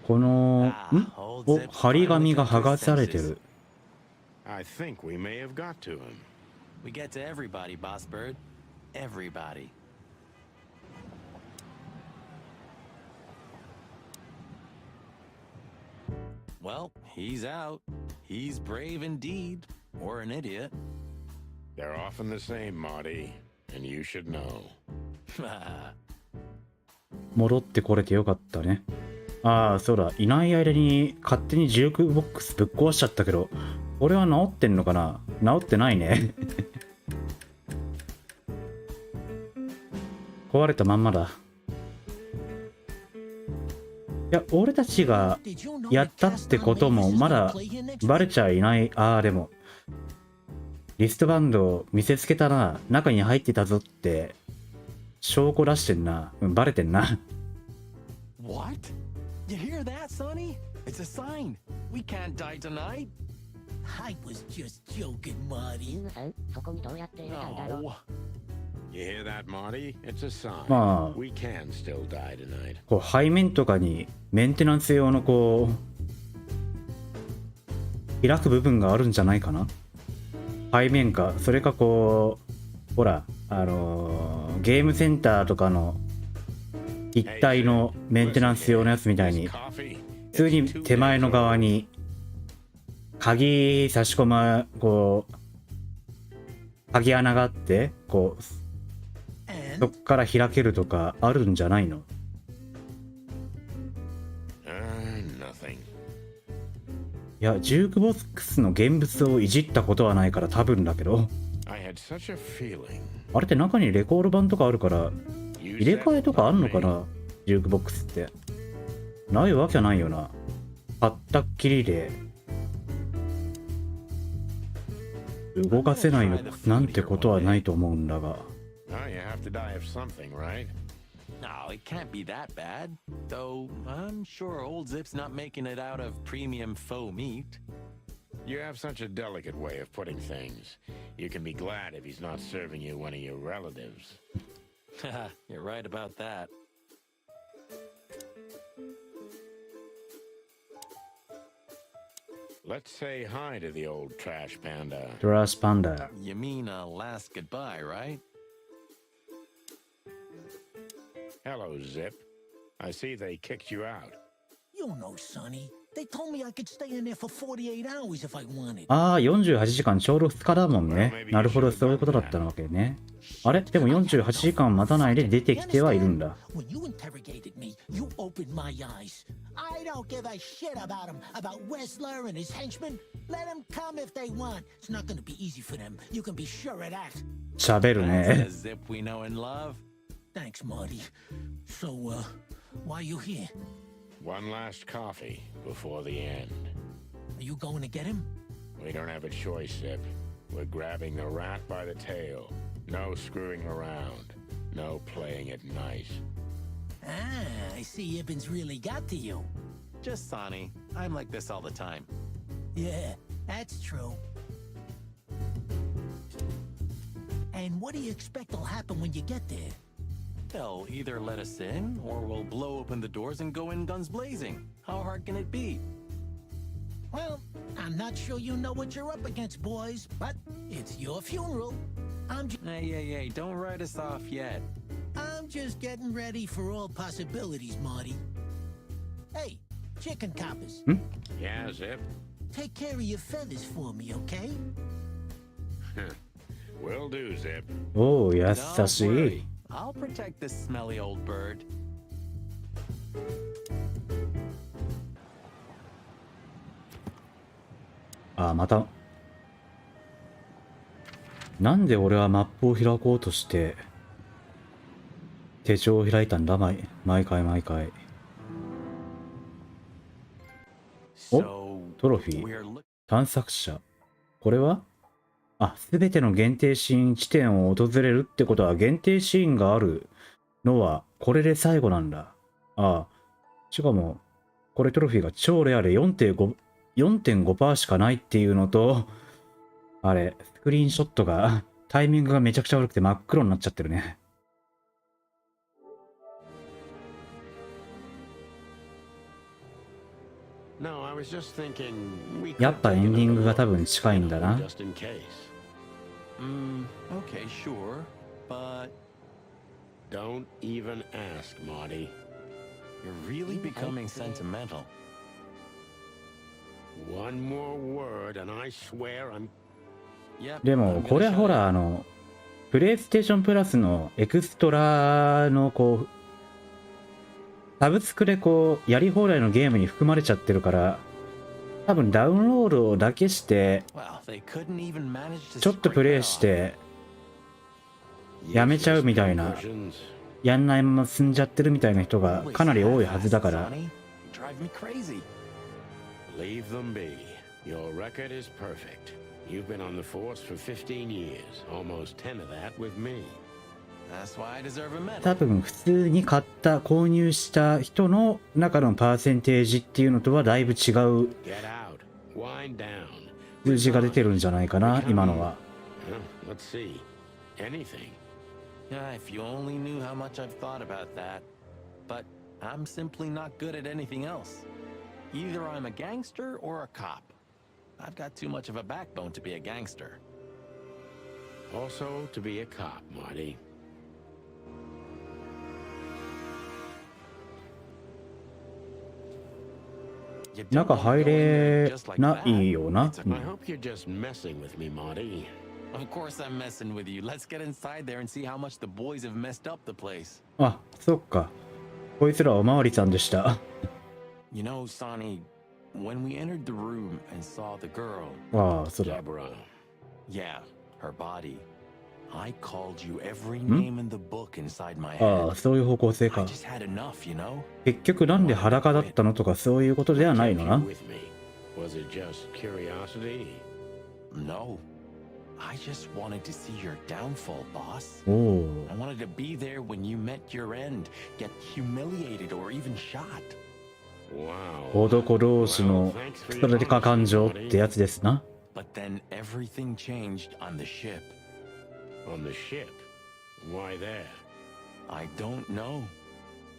この、お、張り紙が剥がされてる。I think we may have got to him. We get to everybody, Boss Bird. Everybody. Well, he's out. He's brave indeed. Or an idiot. They're often the same, Marty, and you should know. 戻ってこれてよかったね。ああ、そうだ。いない間に勝手にジュークボックスぶっ壊しちゃったけど、これは治ってんのかな？治ってないね。壊れたまんまだ。いや、俺たちがやったってこともまだバレちゃいない。ああ、でも、リストバンドを見せつけたな。中に入ってたぞって、証拠出してんな。バレてんな。What? You hear that, Sonny? It's a sign. We can't die tonight. I was just joking, Marty. ユーさん、そこにどうやって入れたんだろう。 No. You hear that, Marty? It's a sign. まあ、 We can still die tonight. こう背面とかにメンテナンス用のこう開く部分があるんじゃないかな。背面か、それかこうほらゲームセンターとかの一体のメンテナンス用のやつみたいに普通に手前の側に鍵差し込まこう鍵穴があってこうそっから開けるとかあるんじゃないの。Nothing. いや、ジュークボックスの現物をいじったことはないから多分だけど、 I had such a feeling. あれって中にレコード版とかあるから入れ替えとかあんのかな。ジュークボックスってないわけはないよな。買ったっきりで動かせないのなんてことはないと思うんだが。 Oh, you have to die of something, right? No, it can't be that bad. Though I'm sure old Zip's not making it out of premium faux meat. You have such a delicate way of putting things. You can be glad if he's not serving you one of your relatives. You're right about that. Let's say hi to the old trash panda. トラスパンダ。 You mean a last goodbye, right? Hello, Zip. I see they kicked you out. You know, Sonny. They told me I could stay in there for 48 hours if I wanted. ああ、48時間ちょうど2日だもんね。なるほど、そういうことだったわけね。あれでも48時間待たないで出てきてはいるんだ。 When you interrogated me, you opened my eyes. I don't give a shit about him, about Wessler and his henchmen. Let them come if they want. It's not going to be easy for them. You can be sure of that. 喋る That's ね the。Zip we know and love. Thanks, Marty. So, why are you here? One last coffee before the end. Are you going to get him? We don't have a choice, Zip. We're grabbing the rat by the tail. No screwing around. No playing it nice. Ah, I see Ibben's really got to you. Just Sonny. I'm like this all the time. Yeah, that's true. And what do you expect will happen when you get there? They'll either let us in, or we'll blow open the doors and go in guns blazing. How hard can it be? Well, I'm not sure you know what you're up against, boys, but it's your funeral. Hey, don't write us off yet. I'm just getting ready for all possibilities, Marty. Hey, chicken coppers, Yeah, Zip. take care of your feathers for me, okay? Will do, Zip. おお、優 Don't しい worry. I'll protect this smelly old bird. あ、また。なんで俺はマップを開こうとして手帳を開いたんだ、毎回。お、 So トロフィー we're look- 探索者。これは、あ、すべての限定シーン地点を訪れるってことは限定シーンがあるのはこれで最後なんだ。ああ、しかもこれトロフィーが超レアで 4.5% しかないっていうのと、あれスクリーンショットがタイミングがめちゃくちゃ悪くて真っ黒になっちゃってるね。No, I was just thinking we や could っぱエ take ンディン another グが多 look, 分近いんだな。 just in case. Okay, sure. But Don't even ask, Marty. you're really becoming sentimental. One more word and I swear I'm... Yep. でも I'm これ gonna は shut ほ up. らプレイステーションプラスのエクストラのこうサブスクでこうやり放題のゲームに含まれちゃってるから、多分ダウンロードだけして Well, they couldn't even manage to ちょっとプレイしてやめちゃうみたいな、やんないまま進んじゃってるみたいな人がかなり多いはずだから。 Sonny, you drive me crazy. Leave them be. Your record is perfect. You've been on the force for 15 years, almost 10 of that with me. That's why I deserve a medal. 多分普通に買った購入した人の中のパーセンテージっていうのとはだいぶ違う Get out. Wind down. 数字が出てるんじゃないかな、今のは。 Well, let's see. Anything. Yeah, if you only knew how much I've thought about that. But I'm simply not good at anything else. Either I'm a gangster or a cop. I've got too much of a backbone to be a gangster. Also to be a cop, Marty. 中入れないよな。 I hope you're just messing with me, Marty. Of course I'm messing with you. Let's get inside there and see how much the boys have messed up the place. あ、そっか。こいつらおまわりさんでした。 You know, Sonny, when we entered the room and saw the girl, ああ、そうだ。 Deborah. yeah, her body, I called you every name in the book inside my あ head. あ、そういう方向性 I か。 just had enough, you know? 結局なんで裸だったのとかそういうことではないの Kept な you。with me. Was it just curiosity? No. I just wanted to see your downfall, boss. おお。 I wanted to be there when you met your end, get humiliated or even shot. Wow. 男同士のストレテカ感情ってやつですな。 But then everything changed on the ship. On the ship? Why there? I don't know.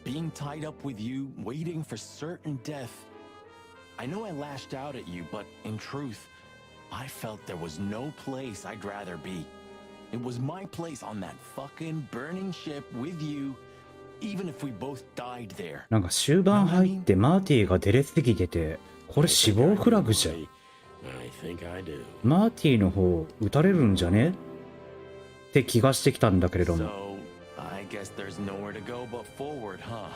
Being tied up with you, waiting for certain death. I know I lashed out at you, but in truth, I felt there was no place I'd rather be. It was my place on that fucking burning ship with you, even if we both died there. なんか終盤入ってマーティが出れすぎてて、これ死亡フラグじゃん。 I think I do. マーティの方撃たれるんじゃねって気がしてきたんだけれども。 So, I guess there's nowhere to go but forward, huh?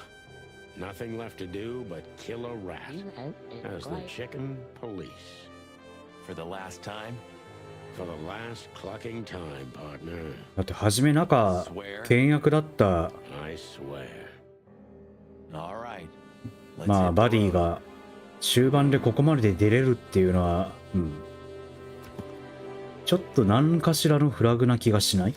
Nothing left to do but kill a rat. You out and As the quiet. chicken police. For the last time? For the last clucking time, partner. だって初め中倹約だった I swear. All right. Let's まあ hit バデ the ィ road. が終盤でここまで出れるっていうのは、ちょっと何かしらのフラグな気がしない？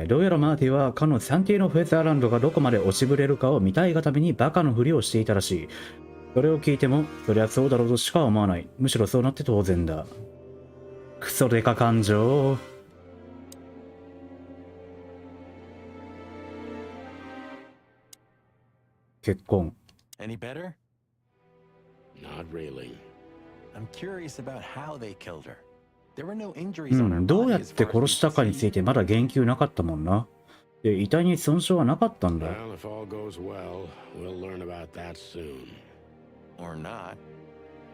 どうやらマーティはかのサンティーノ・フェザーランドがどこまで落ちぶれるかを見たいがためにバカのふりをしていたらしい。それを聞いても、そりゃそうだろうとしか思わない。むしろそうなって当然だ。クソデカ感情。結婚。 Any better? Not really. I'm curious about how they killed her. There were no injuries on her どうや body っ as て far 殺 as し we た could かについ see. てまだ言及なかったもんな。で、遺体に損傷はなかったんだ。 Well, if all goes well, we'll learn about that soon. Or not.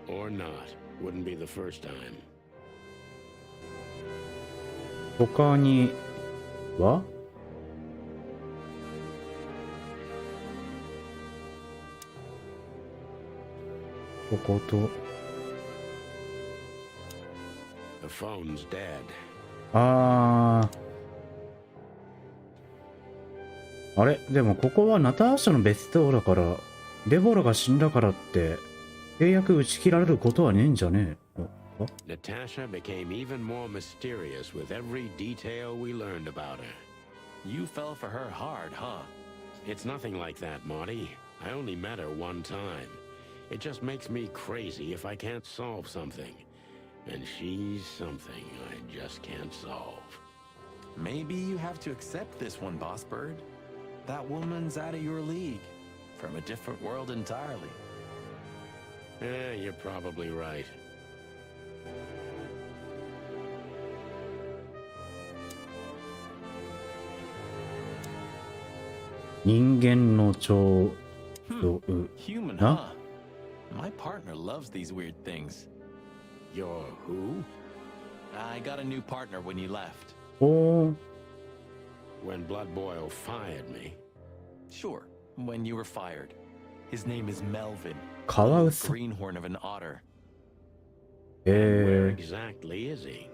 Or not. Wouldn't be the first time. 他にはここと、 The phone's dead. あれでもここはナターシャの別荘だから、デボラが死んだからって契約打ち切られることはねえんじゃねえの？ Natasha became even more mysterious with every detail we learned about her. You fell for her hard, huh? It's nothing like that, Marty. I only met her one time. It just makes me crazy if I can't solve something. And she's something I just can't solve. Maybe you have to accept this one, Boss Bird. That woman's out of your league. From a different world entirely. You're probably right. 人間の長老 Human, Huh? huh? My partner loves these weird things. You're who? I got a new partner when you left. おー When Blood Boil fired me. Sure, when you were fired. His name is Melvin. カワウソ Greenhorn of an otter. Where exactly is he?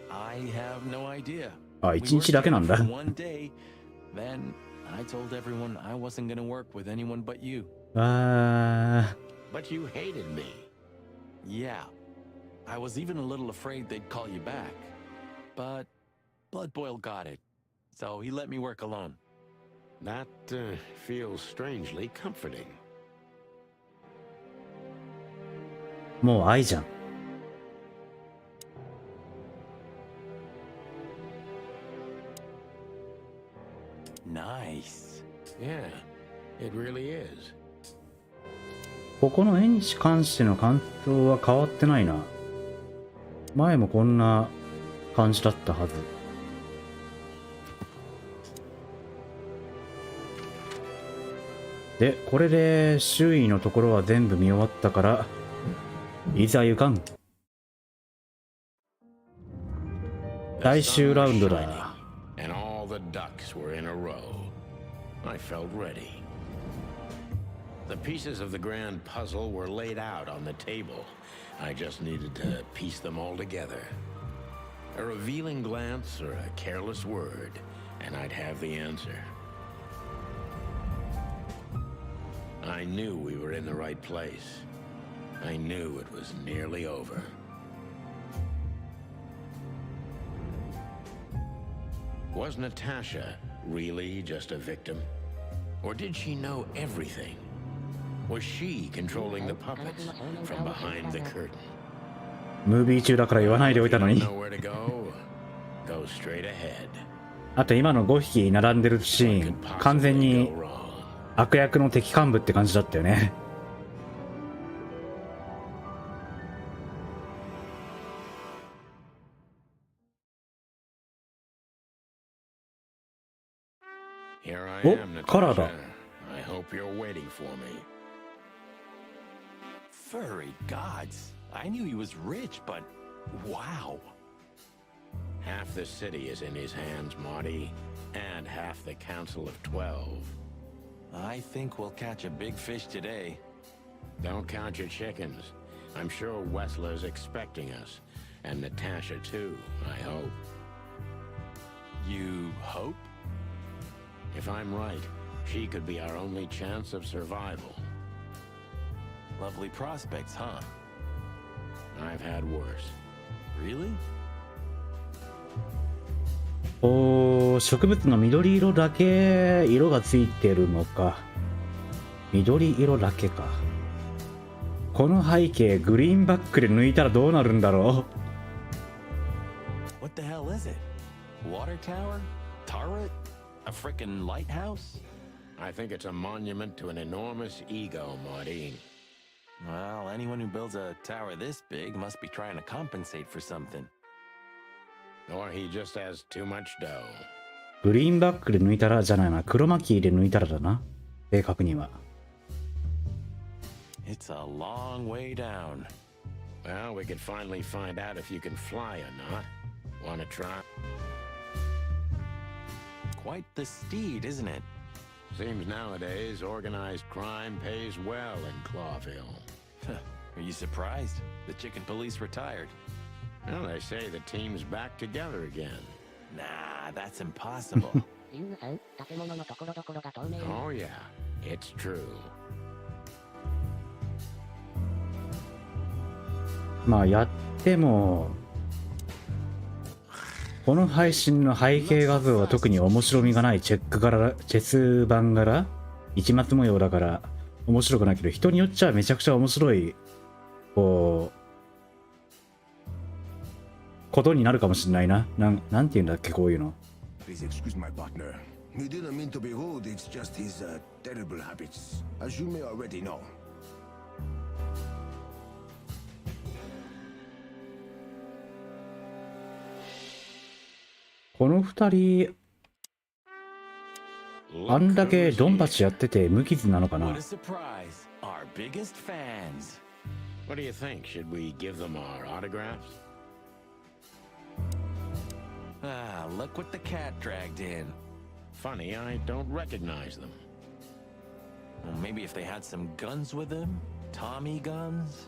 I have no idea. あ、一日だけなんだ。 We worked together for one day, then I told everyone I wasn't gonna work with anyone but you. あ But you hated me. Yeah. I was even a little afraid they'd call you back. But Blood Boil got it. So he let me work alone. That feels strangely comforting. もう愛じゃん。 Nice. Yeah, it really is. ここの絵に関しての感想は変わってないな。前もこんな感じだったはず。で、これで周囲のところは全部見終わったから、いざ行かん。最終ラウンドだ。 And all the ducks were in a row. I felt ready. The pieces of the grand puzzle were laid out on the table. I just needed to piece them all together. A revealing glance or a careless word, and I'd have the answer. I knew we were in the right place. I knew it was nearly over. Was Natasha really just a victim? Or did she know everything? Was she controlling the puppets from behind the curtain? ムービー中だから言わないでおいたのに。 Know where to go? Go straight ahead. あと今の5匹並んでるシーン、完全 Possibly に go wrong. 悪役の敵幹部って感じだったよね。 Here I Oh, am, Canada. Natasha. I hope you're waiting for me. Furry gods. I knew he was rich, but wow. Half the city is in his hands, Marty, and half the Council of 12. I think we'll catch a big fish today. Don't count your chickens. I'm sure Wessler's expecting us, and Natasha too, I hope. You hope? If I'm right, she could be our only chance of survival. Lovely prospects, huh? I've had worse. Really? おー、植物の緑色だけ色がついてるのか。緑色だけか。この背景グリーンバックで抜いたらどうなるんだろ What the hell is it? Water tower? Turret? A frickin' lighthouse? I think it's a monument to an enormous ego, Marty. Well, anyone who builds a tower this big must be trying to compensate for something. Or he just has too much dough. グリーンバックで抜いたらじゃないな。黒巻きで抜いたらだな。正確には。It's a long way down. Well, we could finally find out if you can fly or not. Wanna try? Quite the steed, isn't it? Seems nowadays organized crime pays well in Clawville. Are you surprised? The chicken police retired. Well, they say the team's back together again. Nah, that's impossible. リングさん、建物のところどころが透明に。 Oh yeah, it's true. まあやってもこの配信の背景画像は特に面白みがないチェス盤柄市松模様だから面白くないけど、人によっちゃめちゃくちゃ面白いこうことになるかもしれないな。なんて言うんだっけこういうの。 Please excuse my partner. He didn't mean to be rude. It's just his terrible habits, as you may already know. この二人あんだけドンパチやってて無傷なのかな。 What a surprise. Our biggest fans. What do you think? Should we give them our autographs? Ah, look what the cat dragged in. Funny, I don't recognize them. Well, maybe if they had some guns with them? Tommy guns?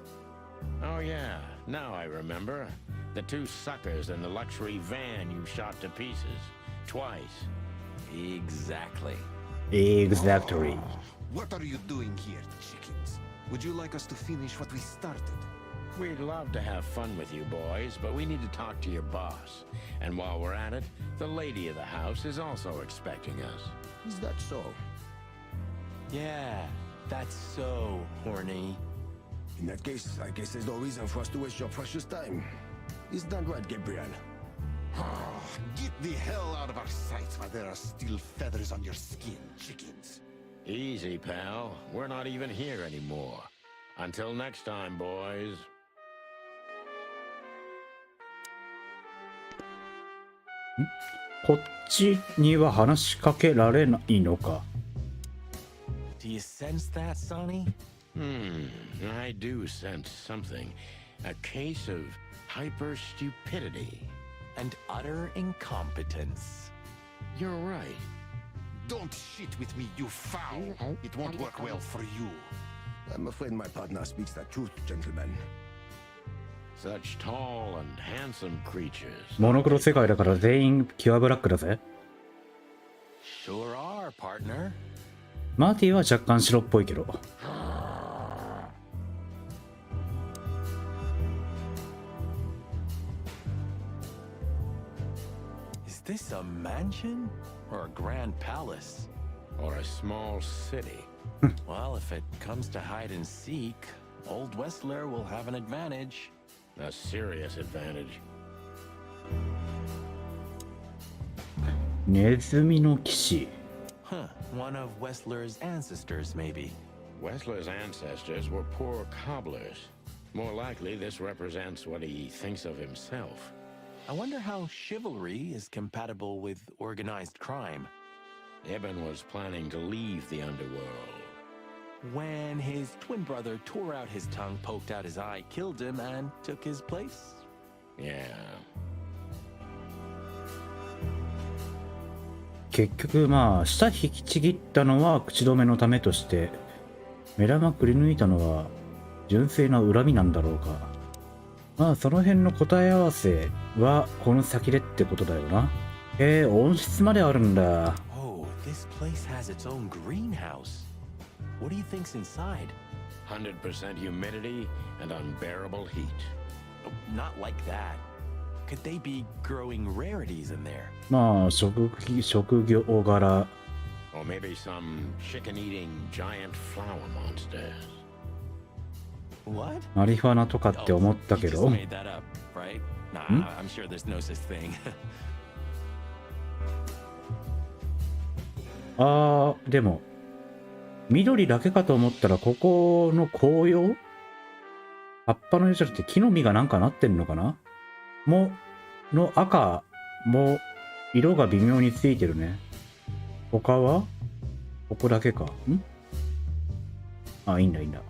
Oh yeah, now I remember. The two suckers in the luxury van you shot to pieces. Twice. Exactly. Exactly. What are you doing here, chickens? Would you like us to finish what we started? We'd love to have fun with you boys, but we need to talk to your boss. And while we're at it, the lady of the house is also expecting us. Is that so? Yeah, that's so horny. In that case, I guess there's no reason for us to waste your precious time. Is that right, Gabriel? Get the hell out of our sights while there are still feathers on your skin, chickens. Easy, pal. We're not even here anymore. Until next time, boys. こっちには話しかけられないのか。 Do you sense that, Sonny? I do sense something. A case of hyper stupidity. And utter incompetence. You're right. Don't shit with me, you foul. It won't work well for you. I'm afraid my partner speaks the truth, gentlemen. Such tall and handsome creatures. モノクロ世界だから全員キュアブラックだぜ。 Sure are, partner. マーティは若干白っぽいけど。 Is this a mansion? Or a grand palace? Or a small city. Well, if it comes to hide and seek, Old Westler will have an advantage. A serious advantage. ネズミの騎士。 Huh, one of Westler's ancestors, maybe. Westler's ancestors were poor cobblers. More likely, this represents what he thinks of himself. I wonder how chivalry is compatible with organized crime. Ibn was planning to leave the underworld. When his twin brother tore out his tongue, poked out his eye, killed him, and took his place? Yeah. 結局まあ舌引きちぎったのは口止めのためとして目玉くり抜いたのは純粋な恨みなんだろうか。まあその辺の答え合わせはこの先でってことだよな。温室まであるんだ。 Oh, this place has its own greenhouse. What do you think's inside? 100% humidity and unbearable heat. Oh, not like that. Could they be growing rarities in there? まあ職業柄。 Or maybe some chicken-eating giant flower monsters. What? マリファナとかって思ったけ You ど。 just made that up, right? Nah, I'm sure there's no such thing. でも緑だけかと思ったらここの紅葉葉っぱの色じゃなくて木の実がなんかなってんのかなの赤も色が微妙についてるね。他はここだけか。あ、いいんだいいんだ。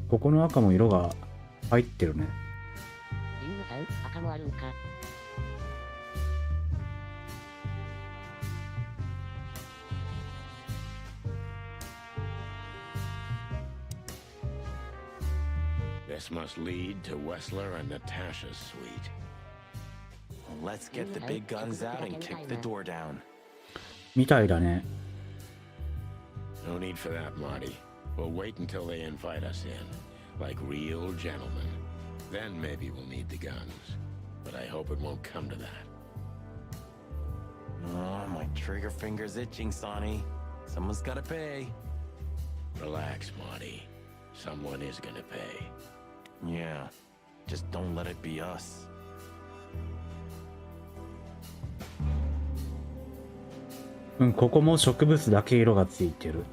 ここの赤も色が入ってるね。リングさん、赤もあるんか。This must lead to Wessler and Natasha's suite. Let's get the big guns out and kick the door down. みたいだね。No need for that, Marty. We'll wait until they invite us in, like real gentlemen. Then maybe we'll need the guns. But I hope it won't come to that. Oh, my trigger finger's itching, Sonny. Someone's gotta pay. Relax, Marty. Someone is gonna pay. Yeah, just don't let it be us. ここも植物だけ色がついてる。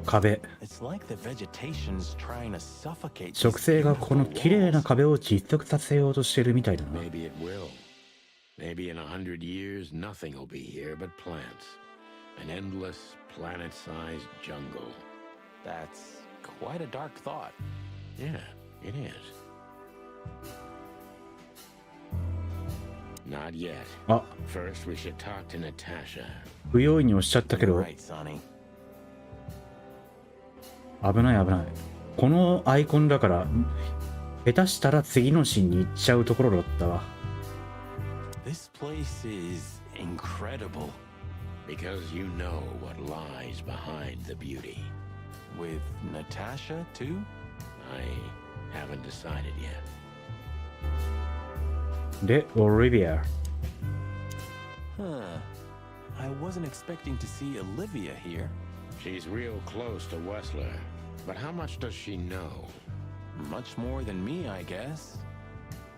壁。 It's like the vegetation's trying to suffocate. 植生がこの綺麗な壁を窒息させようとしてるみたいだな。Maybe it will. Maybe in 100 years, nothing will be here but plants. An endless, planet-sized jungle. That's quite a dark thought. Yeah, it is. Not yet. あ、 First, we should talk to Natasha. 不用意に押しちゃったけ You're ど、 right, Sonny. 危ない危ない。このアイコンだから、下手したら次のシーンに行っちゃうところだったわ。This place is incredible. Because you know what lies behind the beauty. With Natasha, too? I haven't decided yet. で、オリビア。 Huh. I wasn't expecting to see Olivia here. She's real close to Wessler. But how much does she know? Much more than me, I guess.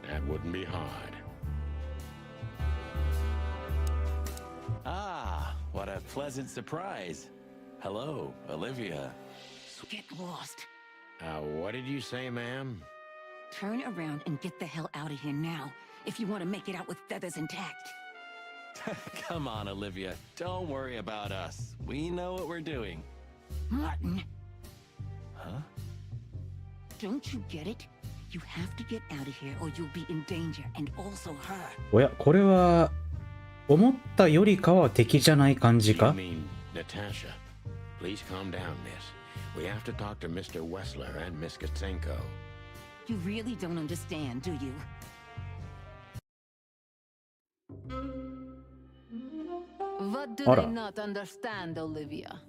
That wouldn't be hard. Ah, what a pleasant surprise. Hello, Olivia. Get lost. What did you say, ma'am? Turn around and get the hell out of here now, if you want to make it out with feathers intact. Come on, Olivia. Don't worry about us. We know what we're doing. Martin, Huh? don't you get it? You have to get out of here or you'll be in danger, and also her. おや、これは、思ったよりかは敵じゃない感じ You か mean Natasha? Please calm down, miss. We have to talk to Mr. Wessler and Miss Katsenko. You really don't understand, do you? What do Ora. they not understand, Olivia?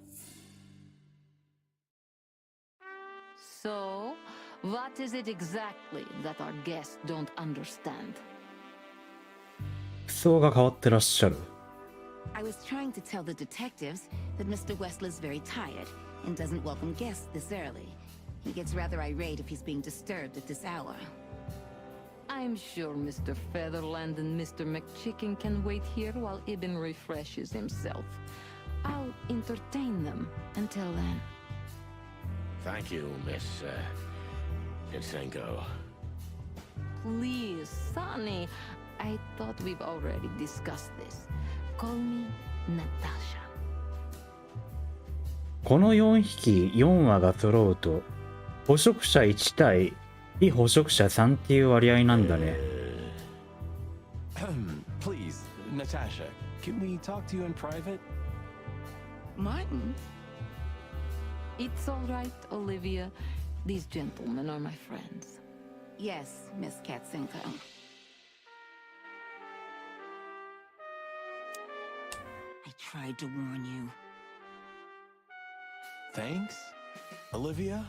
So, what is it exactly that our guests don't understand? 服装が変わってらっしゃる。 I was trying to tell the detectives that Mr. Wessler's very tired and doesn't welcome guests this early. He gets rather irate if he's being disturbed at this hour. I'm sure Mr. Featherland and Mr. McChicken can wait here while Ibn refreshes himself. I'll entertain them until then. Thank you, Miss Katsenko. Please, Sonny. I thought we've already discussed this. Call me Natasha. この4匹、4羽が揃うと、捕食者1対非捕食者3っていう割合なんだね。Please, Natasha, can we talk to you in private? Martin? It's all right, Olivia. These gentlemen are my friends. Yes, Miss Katsenko. I tried to warn you. Thanks, Olivia?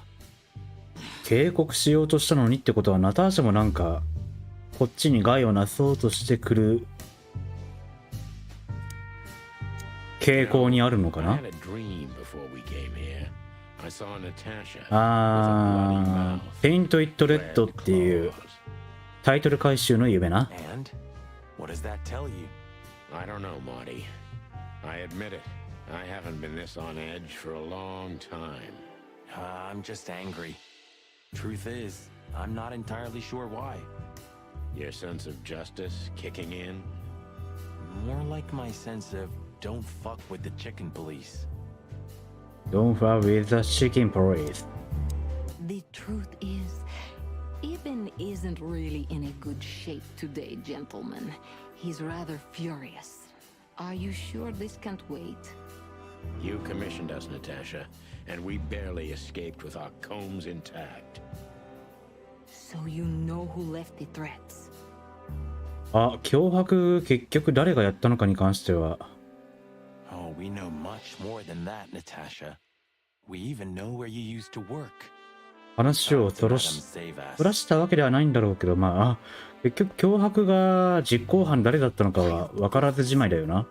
警告しようとしたのにってことは、ナターシャもなんか、こっちに害をなそうとしてくる傾向にあるのか I な had a dream before we came here. I saw Natasha with a bloody あ mouth, ー、ペイント・イット・レッド red っていう claws. タイトル回収の夢な。 And what does that tell you? I don't know, Marty. I admit it. I haven't been this on edge for a long time. I'm just angry. Truth is, I'm not entirely sure why. Your sense of justice kicking in? More like my sense of don't fuck with the chicken police. Don't fuck with the chicken police. The truth is, Ibn isn't really in a good shape today, gentlemen. He's rather furious. Are you sure this can't wait? You commissioned us, Natasha, and we barely escaped with our combs intact. So you know who left the threats? あ、脅迫結局誰がやったのかに関しては。Oh, we know much more than that, Natasha. We even know where you used to work. 話をそらしたわけではないんだろうけど、まあ、結局脅迫が実行犯誰だったのかは分からずじまいだよな。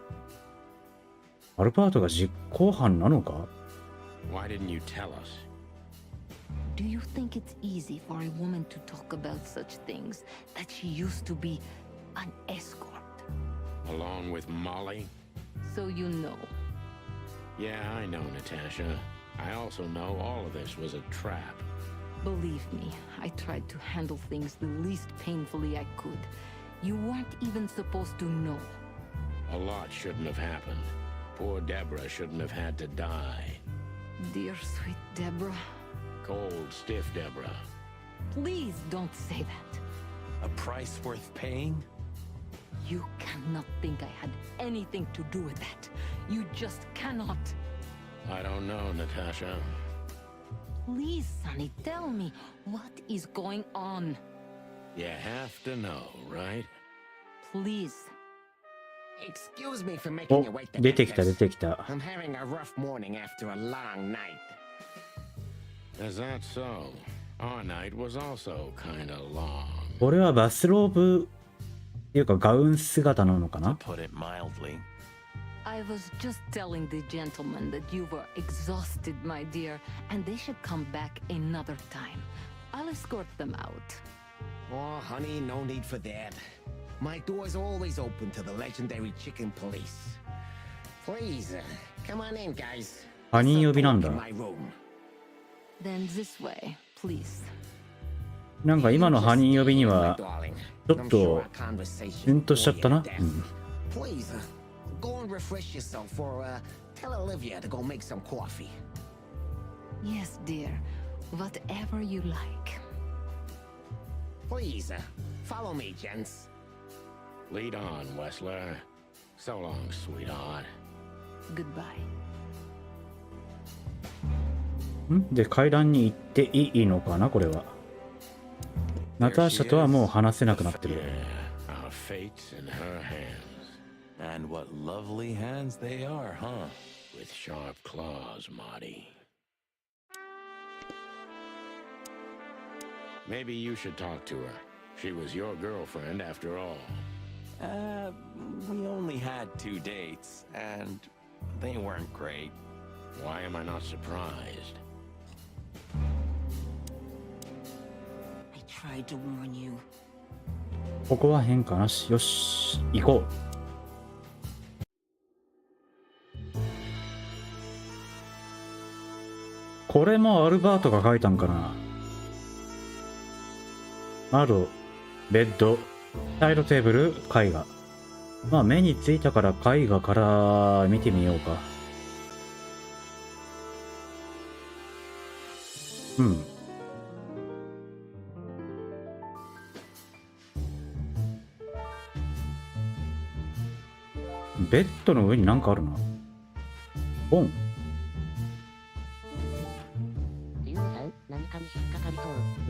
アルバートが実行犯なのか？ Why didn't you tell us? Do you think it's easy for a woman to talk about such things, that she used to be an escort? Along with Molly? So you know. Yeah, I know, Natasha. I also know all of this was a trap. Believe me, I tried to handle things the least painfully I could. You weren't even supposed to know. A lot shouldn't have happened. Poor Deborah shouldn't have had to die. Dear sweet Deborah. Cold, stiff Deborah. Please don't say that. A price worth paying? You cannot think I had anything to do with that. You just cannot. I don't know, Natasha. Please, Sonny, tell me, what is going on? You have to know, right? Please. Excuse me for making お you wait. 出てきた出てきた。 I'm having a rough morning after a long night. Is that so? Our night was also kinda long. これはバスローブっていうかガウン姿なのか To な？ put it mildly. I was just telling the gentlemen that you were exhausted, my dear, and they should come back another time. I'll escort them out. Oh, honey, no need for that. My door's always open to the legendary chicken police. Please, come on in, guys. 他人呼びなんだ。 In my room. Then this way, please. なんか今の他人呼びには darling. ちょっとシュンとしちゃったな。うん。 Please, go and refresh yourself or tell Olivia to go make some coffee. Yes, dear. Whatever you like. Please, follow me, gents. Lead on, Wessler. So long, sweetheart. Goodbye. んで階段に行っていいのかなこれは。ナターシャとはもう話せなくなってる。 Yeah, our fate's in her hands. And what lovely hands they are, huh? With sharp claws, Marty. Maybe you should talk to her. She was your girlfriend after all. We only had 2 dates, and they weren't great. Why am I not surprised? I tried to warn you. ここは変化なし。よし、行こう。これもアルバートが書いたんかな。窓、ベッド、サイドテーブル、絵画。まあ目についたから絵画から見てみようか。うん。ベッドの上になんかあるな。本。リュウさん、何かに引っかかりそ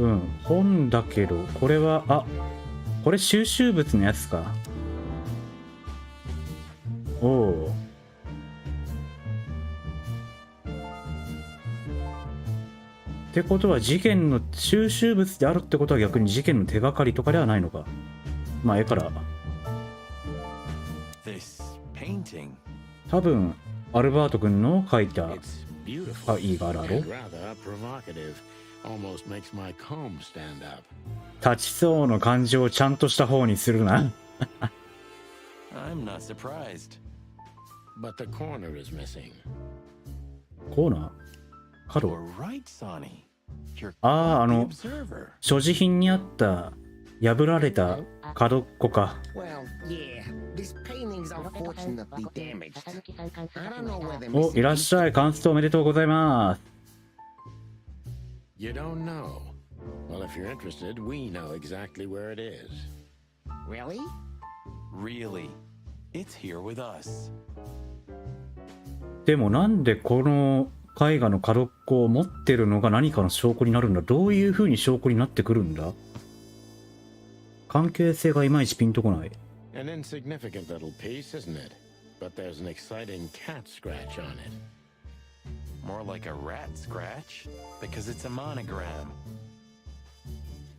う。うん、本だけど、これは、あ、これ収集物のやつか。おお。ってことは事件の収集物であるってことは逆に事件の手がかりとかではないのか。まあ、絵から。This painting. 多分、アルバート君の描いた It's beautiful 絵があるだろ。 and rather provocative. Almost makes my comb stand up. 立ちそうの感じをちゃんとした方にするな。I'm not surprised. But the corner is missing. コーナー角 You're right, Sonny. ああ、 The observer. 所持品にあった破られた角っこか。 Well, yeah, this painting's ロケとさん、 unfortunately わこてん、 damaged. たぬきさん感想 I が don't 来ま know した。 whether お、いらっしゃい。カンストおめでとうございます。 You don't know? Well, if you're interested, we know exactly where it is. Really? Really? It's here with us. でもなんでこの絵画の角っこを持ってるのが何かの証拠になるんだ。どういう風に証拠になってくるんだ。関係性がいまいちピンとこない。 An insignificant little piece, isn't it? But there's an exciting cat scratch on it. More like a rat scratch, because it's a monogram.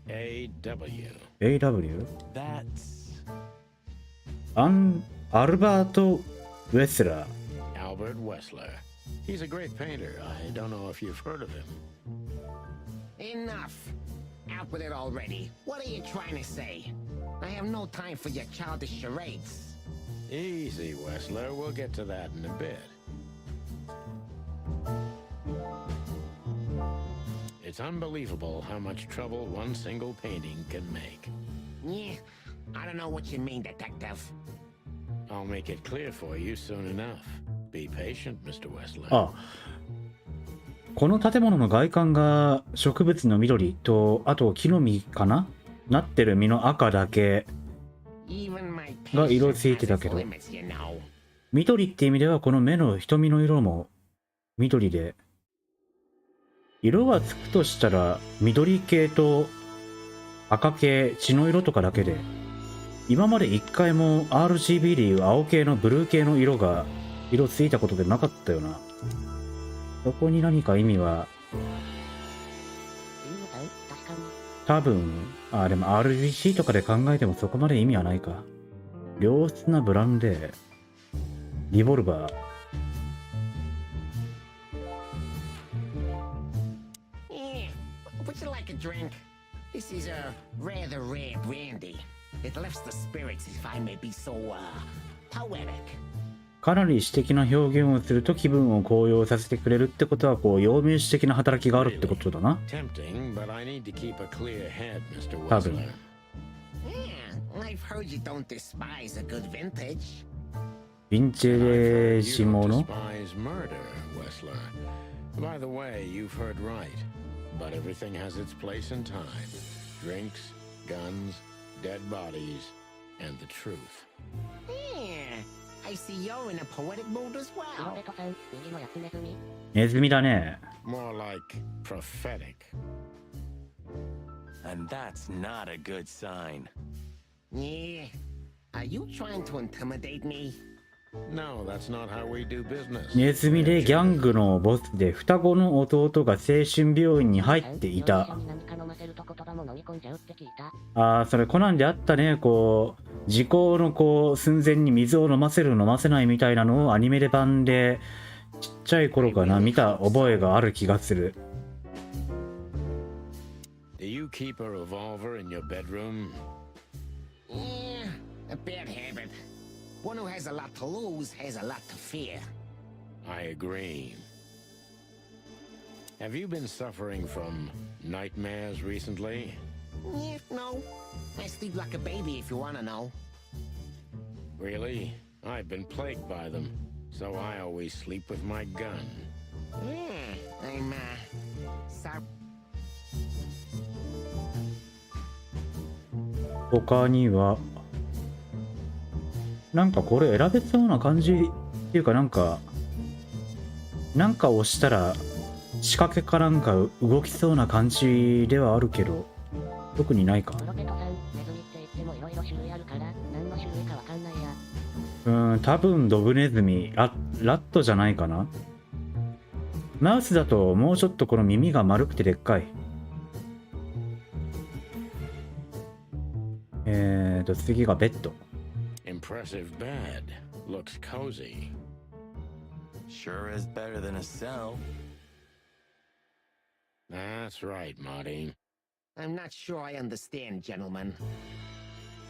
A.W. AW? That's アルバート・ウェスラー。 Albert Wessler. He's a great painter. I don't know if you've heard of him. Enough. Out with it already. What are you trying to say? I have no time for your childish charades. Easy, Wessler. We'll get to that in a bit. It's unbelievable how much trouble one single painting can make. Yeah, I don't know what you mean, detective. I'll make it clear for you soon enough. Be patient, Mr. Wessler. あ、この建物の外観が植物の緑と、あと木の実かななってる実の赤だけ Even my が色 patience つい has てた its けど、 limits, you know. 緑って意味ではこの目の瞳の色も緑で、色がつくとしたら緑系と赤系、血の色とかだけで、今まで一回も RGB でいう青系のブルー系の色ついたことでなかったよな。そこに何か意味はリングさん、確かに。多分、でも RGC とかで考えてもそこまで意味はないか。良質なブランデー、リボルバー。Yeah, would you like a drink? This is a rather rare brandy. It lifts the spirits, if I may be so, poetic. かなり詩的な表現をすると気分を高揚させてくれるってことは、こう、陽明詩的な働きがあるってことだな。 Tempting, but I need to keep a clear head, Mr. 多分。 Wessler. Yeah, I've heard you don't despise a good vintage. ヴィンチ And I've ェー heard ジ you も don't の despise murder, Wessler. By the way, you've heard right. But everything has its place and time. Drinks, guns, dead bodies, and the truth. Yeah, I see you're in a poetic mood as ロ well. ケとさん、右のやつネズミ。ネズミだね。 More like prophetic. And that's not a good sign. Yeah, are you trying to intimidate me? No, that's not how we do business. ネズミでギャングのボスで双子の弟が精神病院に入っていた。容疑者に何か飲ませると言葉も飲み込んじゃうって聞いた。ああ、それコナンであったね。こう、時効のこう、寸前に水を飲ませる飲ませないみたいなのをアニメで版で、ちっちゃい頃かな、見た覚えがある気がする。Do you keep a revolver in your bedroom? Yeah, a bad habit. One who has a lot to lose has a lot to fear. I agree. Have you been suffering from nightmares recently? Yeah, no. I sleep like a baby if you wanna know. Really? I've been plagued by them, so I always sleep with my gun. Yeah, I'm, sorry. 他には、なんかこれ選べそうな感じっていうか、なんか押したら仕掛けかなんか動きそうな感じではあるけど、特にないか。ロケとさん、ネズミって言ってもいろいろ種類あるから、何の種類かわかんないや。多分ドブネズミ、ラットじゃないかな。マウスだともうちょっとこの耳が丸くてでっかい。次がベッド。Impressive bed. Looks cozy. Sure is better than a cell. That's right, Marty. I'm not sure I understand, gentlemen.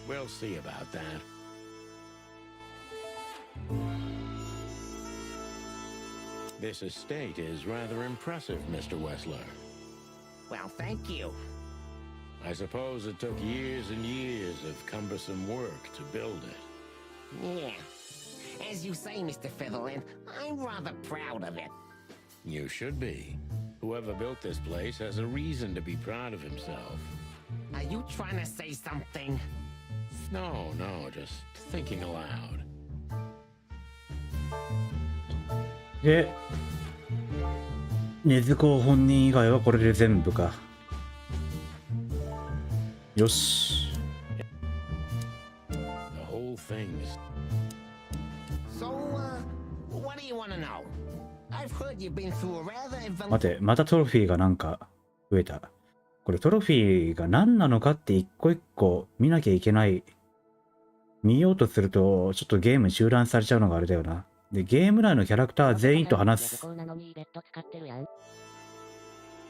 We'll see about that. This estate is rather impressive, Mr. Wessler. Well, thank you. I suppose it took years and years of cumbersome work to build it. Yeah. As you say, Mr. Featherland, I'm rather proud of it. You should be. Whoever built this place has a reason to be proud of himself. Are you trying to say something? No, just thinking aloud. で、禰豆子本人以外はこれで全部か。よし。The whole thing's... So, what do you want to know? I've heard you've been through a rather 待て、またトロフィーがなんか増えた。これトロフィーが何なのかって一個一個見なきゃいけない。見ようとするとちょっとゲーム中断されちゃうのがあれだよな。で、ゲーム内のキャラクター全員と話す。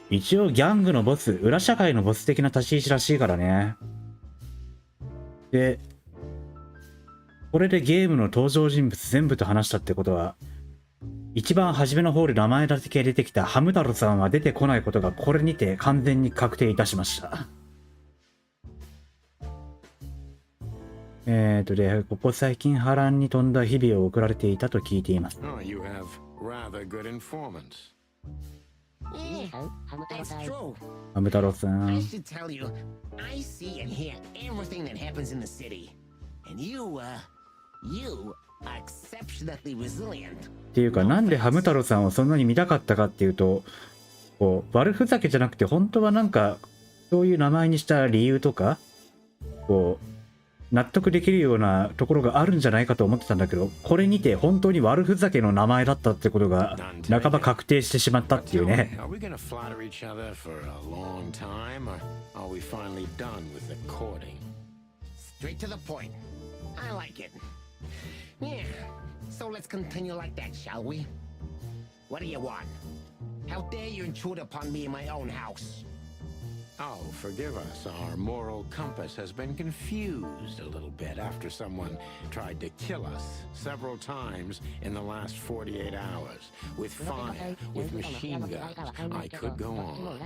一応ギャングのボス、裏社会のボス的な立ち位置らしいからね。で、これでゲームの登場人物全部と話したってことは、一番初めの方で名前だけ出てきたハム太郎さんは出てこないことがこれにて完全に確定いたしました。で、ここ最近波乱に飛んだ日々を送られていたと聞いています。Oh, you have rather good informants. Yeah, that's true. ハム太郎さ I ん。 should tell you, I see and hear everything that happens in the city. And you are exceptionally resilient. っていうか、なんでハム太郎さんをそんなに見たかったかっていうと、こう、悪ふざけじゃなくて、本当はなんか、そういう名前にした理由とか、こう、納得できるようなところがあるんじゃないかと思ってたんだけど、これにて本当に悪ふざけの名前だったってことが半ば確定してしまったっていうね。 Are we gonna flatter each other for a long time, or are we finally done with the courting? Straight to the point. I like it. Yeah, so let's continue like that, shall we? What do you want? How dare you intrude upon me in my own house? Oh, forgive us. Our moral compass has been confused a little bit after someone tried to kill us several times in the last 48 hours. With fire, with machine guns. I could go on.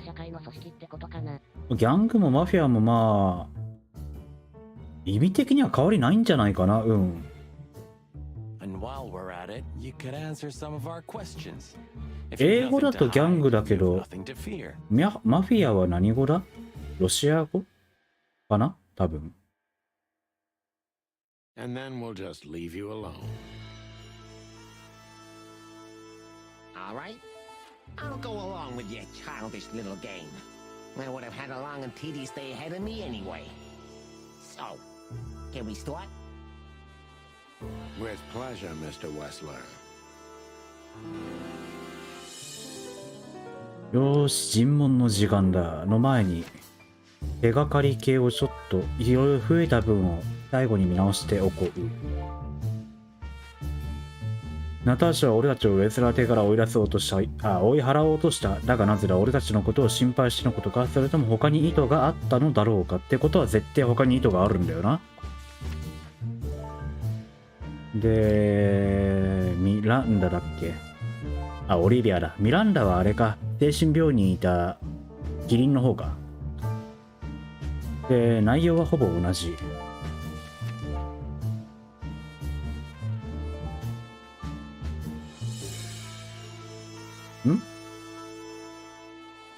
ギャングもマフィアもまあ、意味的には変わりないんじゃないかな。うん。And while we're at it, you could answer some of our questions. 英語だとギャングだけど、マフィアは何語だ？ロシア語かな？多分。And then we'll just leave you alone. All right, I'll go along with your childish little game. I would have had a long and tedious day ahead of me anyway. So, can we start? With pleasure, Mr. Wessler. よーし、尋問の時間だ。の前に、手がかり系をちょっといろいろ増えた分を最後に見直しておこう。ナターシャは俺たちをウェスラー邸から追い払おうとした。だがなぜだ、俺たちのことを心配してのことか、それとも他に意図があったのだろうかってことは絶対他に意図があるんだよな。で、ミランダだっけ？あ、オリビアだ。ミランダはあれか。精神病院にいたキリンの方か。で、内容はほぼ同じ。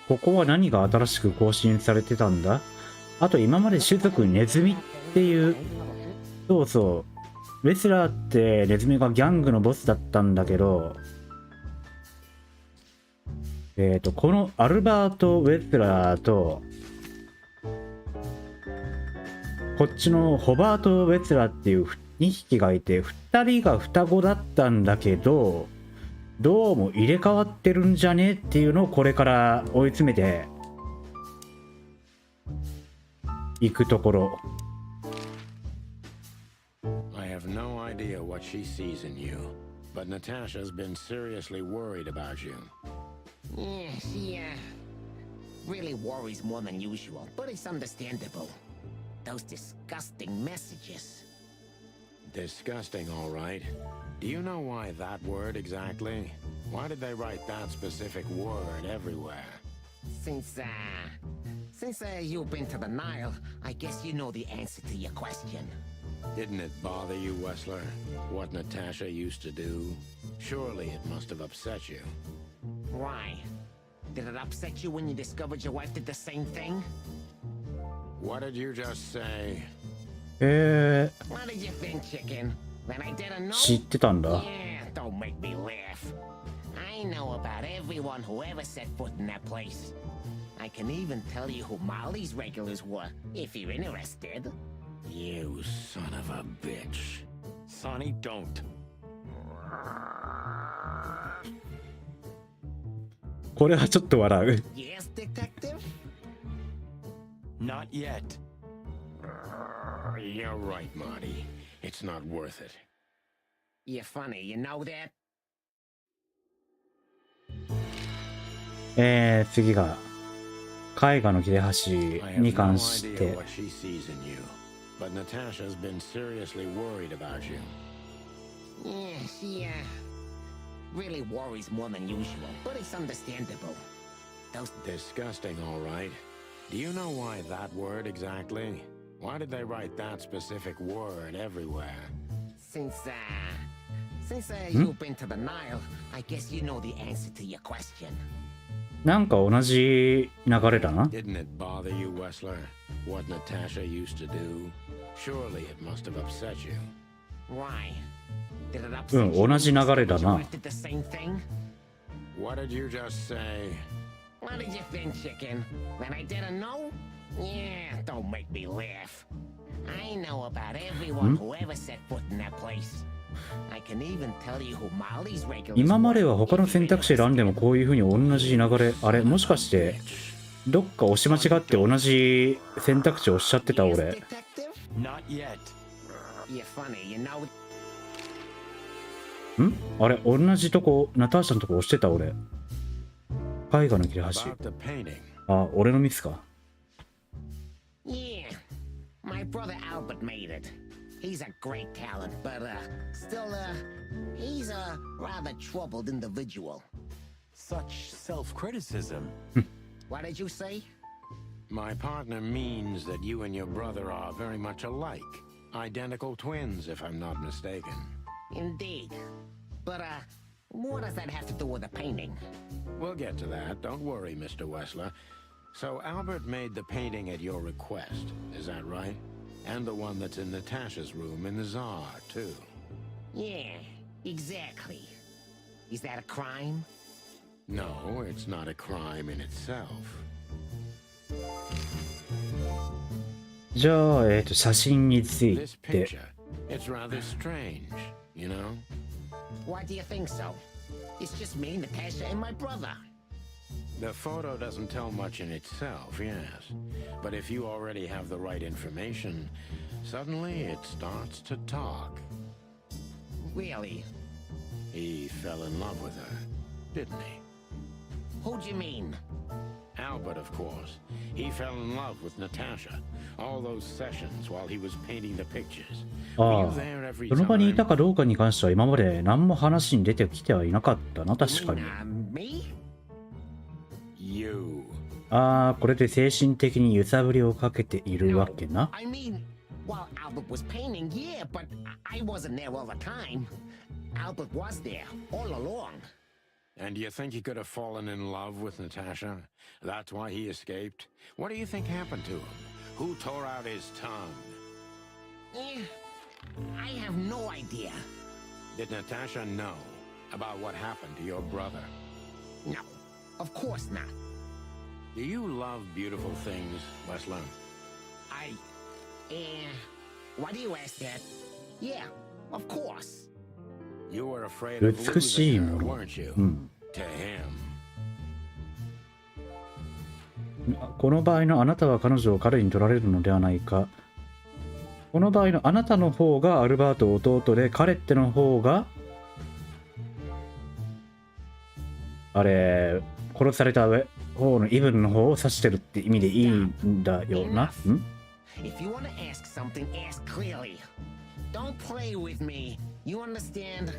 ここは何が新しく更新されてたんだ？あと今まで種族ネズミっていう、そうそう、ウェスラーってネズミがギャングのボスだったんだけど、このアルバート・ウェスラーと、こっちのホバート・ウェスラーっていう2匹がいて、2人が双子だったんだけど、どうも入れ替わってるんじゃねっていうのをこれから追い詰めていくところ。I have no idea what she sees in you, but Natasha's been seriously worried about you. Yeah, she, really worries more than usual, but it's understandable. Those disgusting messages. Disgusting, all right. Do you know why that word exactly? Why did they write that specific word everywhere? Since you've been to the Nile, I guess you know the answer to your question. Didn't it bother you, Wessler, what Natasha used to do? Surely it must have upset you. Why? Did it upset you when you discovered your wife did the same thing? What did you just say? What did you think, chicken? That I didn't know? 知ってたんだ。 Yeah, don't make me laugh. I know about everyone who ever set foot in that place. I can even tell you who Molly's regulars were, if you're interested. You son of a bitch. Sonny, don't. これはちょっと笑う。 Yes, detective? Not yet. You're right, Marty. It's not worth it. You're funny, you know that? 次が絵画の切れ端 I have に no 関し idea て what she sees in you, but Natasha's been seriously worried about you. Yeah, she, really worries more than usual, but it's understandable. Those Disgusting, all right. Do you know why that word exactly? Why did they write that specific word everywhere? Since you've been to the Nile, I guess you know the answer to your question. なんか同じ流れだな。 Didn't it bother you, Wessler, what Natasha used to do? Surely it must have upset you. Why? Did it upset you 同じ流れだな。 when you did the same thing? What did you just say? What did you think, chicken? That I didn't know? Yeah, don't make me laugh. I know about everyone who ever set foot in that place. I can even tell you who Molly's regulars 今まで were, は他の if you're 選択肢選んでもこういう風に同じ流れ。あれもしかしてどっか押し間違って同じ選択肢をおっしゃってた Yes, 俺。 detective? Not yet. You're funny, you know. んあれ同じとこナターシャのとこ押してた俺。絵画の切れ端。 About the painting. あ、俺のミスか。 Yeah, my brother Albert made it. He's a great talent, but still, he's a rather troubled individual. Such self-criticism. What did you say? My partner means that you and your brother are very much alike. Identical twins, if I'm not mistaken. Indeed. But, what does that have to do with the painting? We'll get to that. Don't worry, Mr. Wessler. So Albert made the painting at your request, is that right? And the one that's in Natasha's room in the Tsar, too. Yeah, exactly. Is that a crime? No, it's not a crime in itself. じゃあ、写真につい This て。 picture, it's rather strange, you know? Why do you think so? It's just me, Natasha, and my brother. The photo doesn't tell much in itself, yes. But if you already have the right information, suddenly it starts to talk. Really? He fell in love with her, didn't he? Who'd you mean? Albert, of course. He fell in love with Natasha. All those sessions while he was painting the pictures. あ Were あ you there every その場にい time? たかどうかに関しては今まで何も話に出てきてはいなかったな、確かに。 Me? You. ああ、これで精神的に揺さぶりをかけているわけな。 I mean, while Albert was painting, yeah, but I wasn't there all the time. Albert was there, all along. And do you think he could have fallen in love with Natasha? That's why he escaped? What do you think happened to him? Who tore out his tongue? I have no idea. Did Natasha know about what happened to your brother? No, of course not. Do you love beautiful things, Wessler? Why do you ask that? Yeah, of course. You were afraid of 美しい losing も her, の。 weren't you? うん。 To him. この場合のあなたは彼女を彼に取られるのではないか。この場合のあなたの方がアルバート弟で、彼っての方があれ、殺された方のイブンの方を指してるって意味でいいんだよな。ん If you want to ask something, ask clearly. Don't play with me. You understand?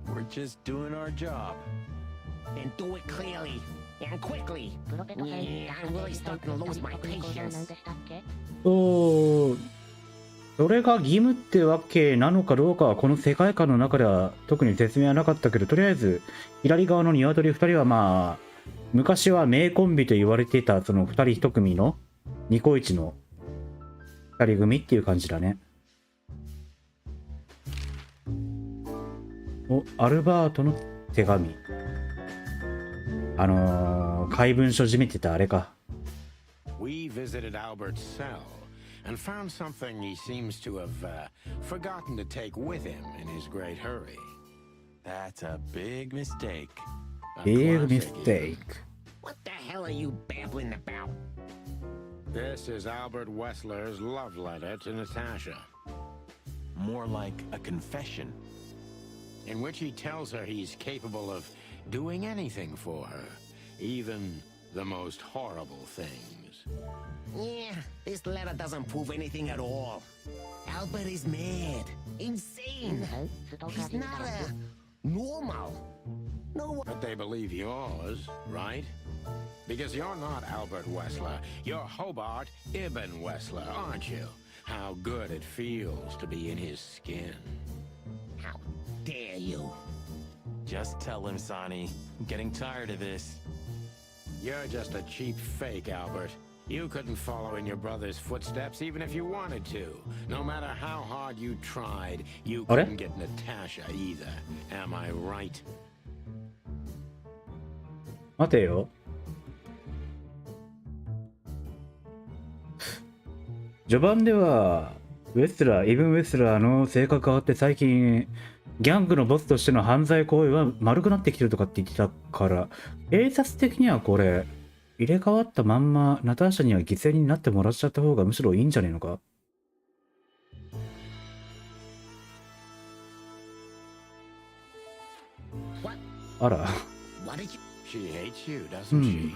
We're just doing our job. Then do it clearly. And quickly. プロペトさん、 Yeah, I'm really starting to lose my 特に工場なん patience. でしたっけ？それが義務ってわけなのかどうかはこの世界観の中では特に説明はなかったけど、とりあえず左側の鶏2人はまあ昔は名コンビと言われていたその2人1組のニコイチの2人組っていう感じだね。お、アルバートの手紙。怪文書締めてたあれか。We visited Albert's cell and found something he seems to have forgotten to take with him in his great hurry. That's a big mistake. A Big classic, mistake. What the hell are you babbling about? This is Albert Wessler's love letter to Natasha, More like a confession. in which he tells her he's capable of doing anything for her, even the most horrible things. Yeah, this letter doesn't prove anything at all. Albert is mad, insane. ストーカー He's で見た not ら a normal. No one. But they believe yours, right? Because you're not Albert Wessler, you're Hobart Ibn Wessler, aren't you? How good it feels to be in his skin. How dare you? Just tell him, Sonny. I'm getting tired of this. You're just a cheap fake, Albert. You couldn't follow in your brother's footsteps even if you wanted to. No matter how hard you tried, you Are? couldn't get Natasha either. Am I right? 待てよ。序盤ではイブン・ウェスラーの性格が変わって最近ギャングのボスとしての犯罪行為は丸くなってきてるとかって言ってたから、警察的にはこれ入れ替わったまんまナターシャには犠牲になってもらっちゃった方がむしろいいんじゃねえのか。あら。 What did you? She hates you, doesn't she?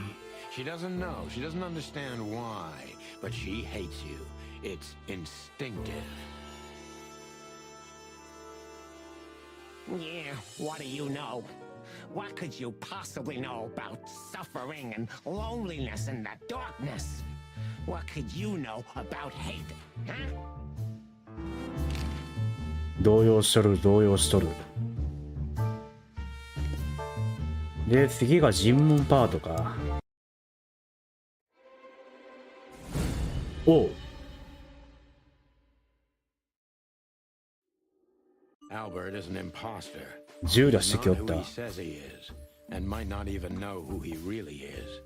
She doesn't know. She doesn't understand why. But she hates you. It's instinctive. Yeah, what do you know? What could you possibly know about suffering and loneliness and the darkness? What could you know about hate? Huh? 動揺しとる。で、次が尋問パートか。おう。 Albert is an imposter. 銃出してき Not おっ who た。 he says he is, and might not even know who he really is.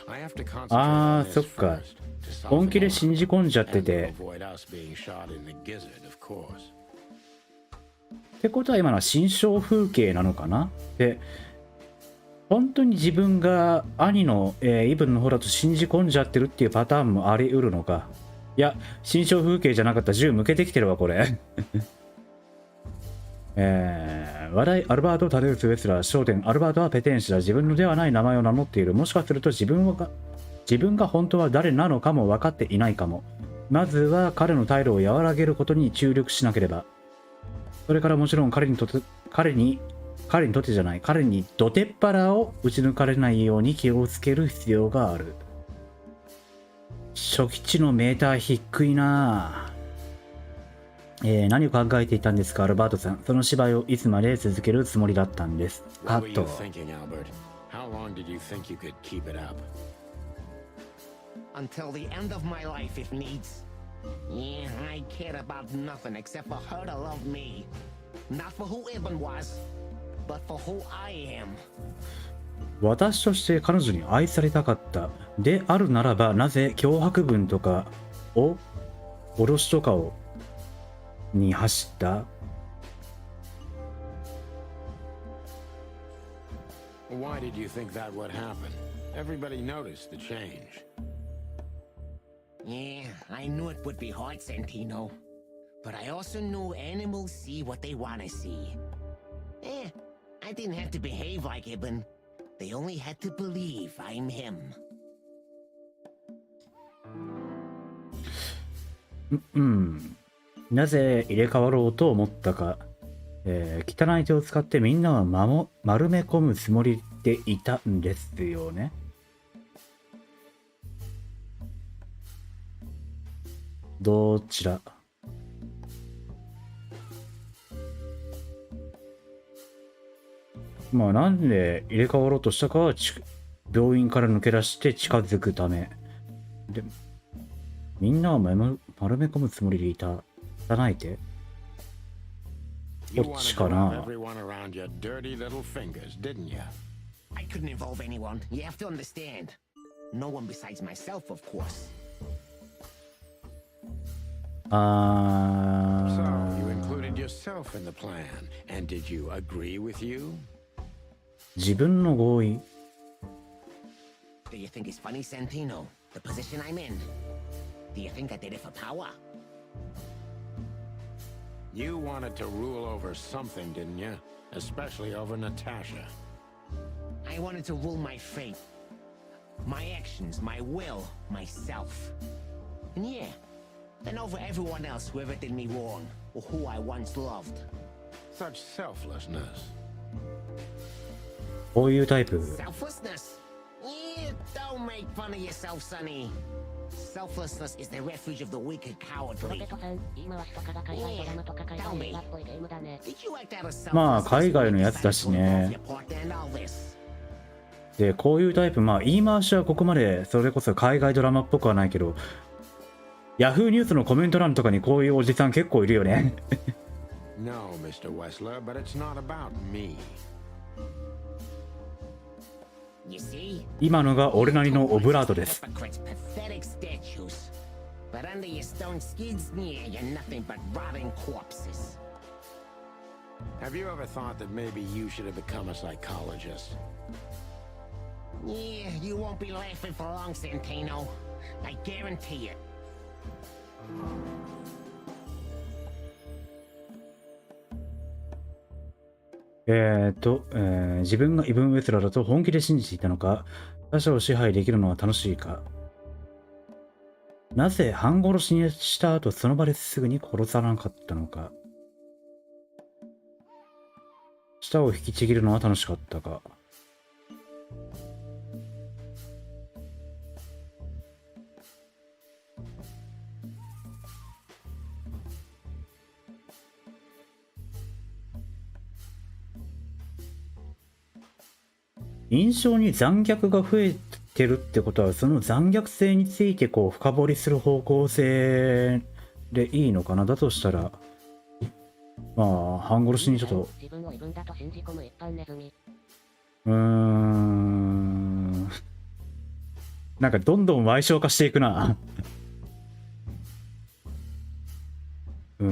I have to concentrate あ on あ、 this そっか。 first to 本気で soften him 信じ込んじゃって and to て。 avoid us being shot in the gizzard, of course. ってことは今のは心象風景なのかな。で、本当に自分が兄の、イブンの方だと信じ込んじゃってるっていうパターンもあり得るのか。いや、心象風景じゃなかった。銃向けてきてるわ、これ。話題、アルバートを立て打つウェスラー、焦点、アルバートはペテン師だ。自分のではない名前を名乗っている。もしかすると自分が本当は誰なのかも分かっていないかも。まずは彼の態度を和らげることに注力しなければ。それからもちろん彼にドテッパラを打ち抜かれないように気をつける必要がある。初期値のメーター低いなぁ。何を考えていたんですか、アルバートさん。その芝居をいつまで続けるつもりだったんですか What were you と。 thinking, Albert? How long did you think you could keep it up? Until the end of my life, if needs. Yeah, I cared about nothing except for her to love me. Not for who Ibn was, but for who I am. 私として彼女に愛されたかったであるならば、なぜ脅迫文とかを脅しとかをに走った。 Why did you think that would happen? Everybody noticed the change. Yeah, I knew it would be hard, Santino. But I also knew animals see what they want to see. I didn't have to behave like Ibn. They only had to believe I'm him. なぜ入れ替わろうと思ったか。汚い手を使ってみんなを丸め込むつもりていたんですよね。どちら？まあなんで入れ替わろうとしたかは病院から抜け出して近づくためで、みんなは丸め込むつもりでいた。汚いてこっちかな。 everyone around your dirty little fingers, didn't you? I couldn't involve anyone. You have to understand. No one besides myself, of course. So you included yourself in the plan, and did you agree with you? 自分の合意。 Do you think it's funny, Santino? The position I'm in? Do you think I did it for power? You wanted to rule over something, didn't you? Especially over Natasha. I wanted to rule my fate. My actions, my will, myself. And yeah, then over everyone else who ever did me wrong, or who I once loved. Such selflessness. こういうタイプ。 Selflessness? Yeah, don't make fun of yourself, Sonny. Selflessness is the refuge of the weak and cowardly. Yeah, tell me. Did you act out of selflessness? まあ海外のやつだしね。でこういうタイプ、まあ言い回しはここまでそれこそ海外ドラマっぽくはないけど、ヤフーニュースのコメント欄とかにこういうおじさん結構いるよね。No, Mr. Wessler, but it's not about me. 今のが俺なりのオブラートです。But under your stone skids, yeah, you're nothing but rotting corpses. Have you ever thought that maybe you should have become a psychologist? Yeah, you won't be laughing for long, Santino. I guarantee it. 自分がイブン・ウェスラーだと本気で信じていたのか、他者を支配できるのは楽しいか、なぜ半殺しにした後その場ですぐに殺さなかったのか、舌を引きちぎるのは楽しかったか。印象に残虐が増えてるってことは、その残虐性についてこう深掘りする方向性でいいのかな。だとしたらまあ半殺しにちょっとなんかどんどん歪償化していくな。多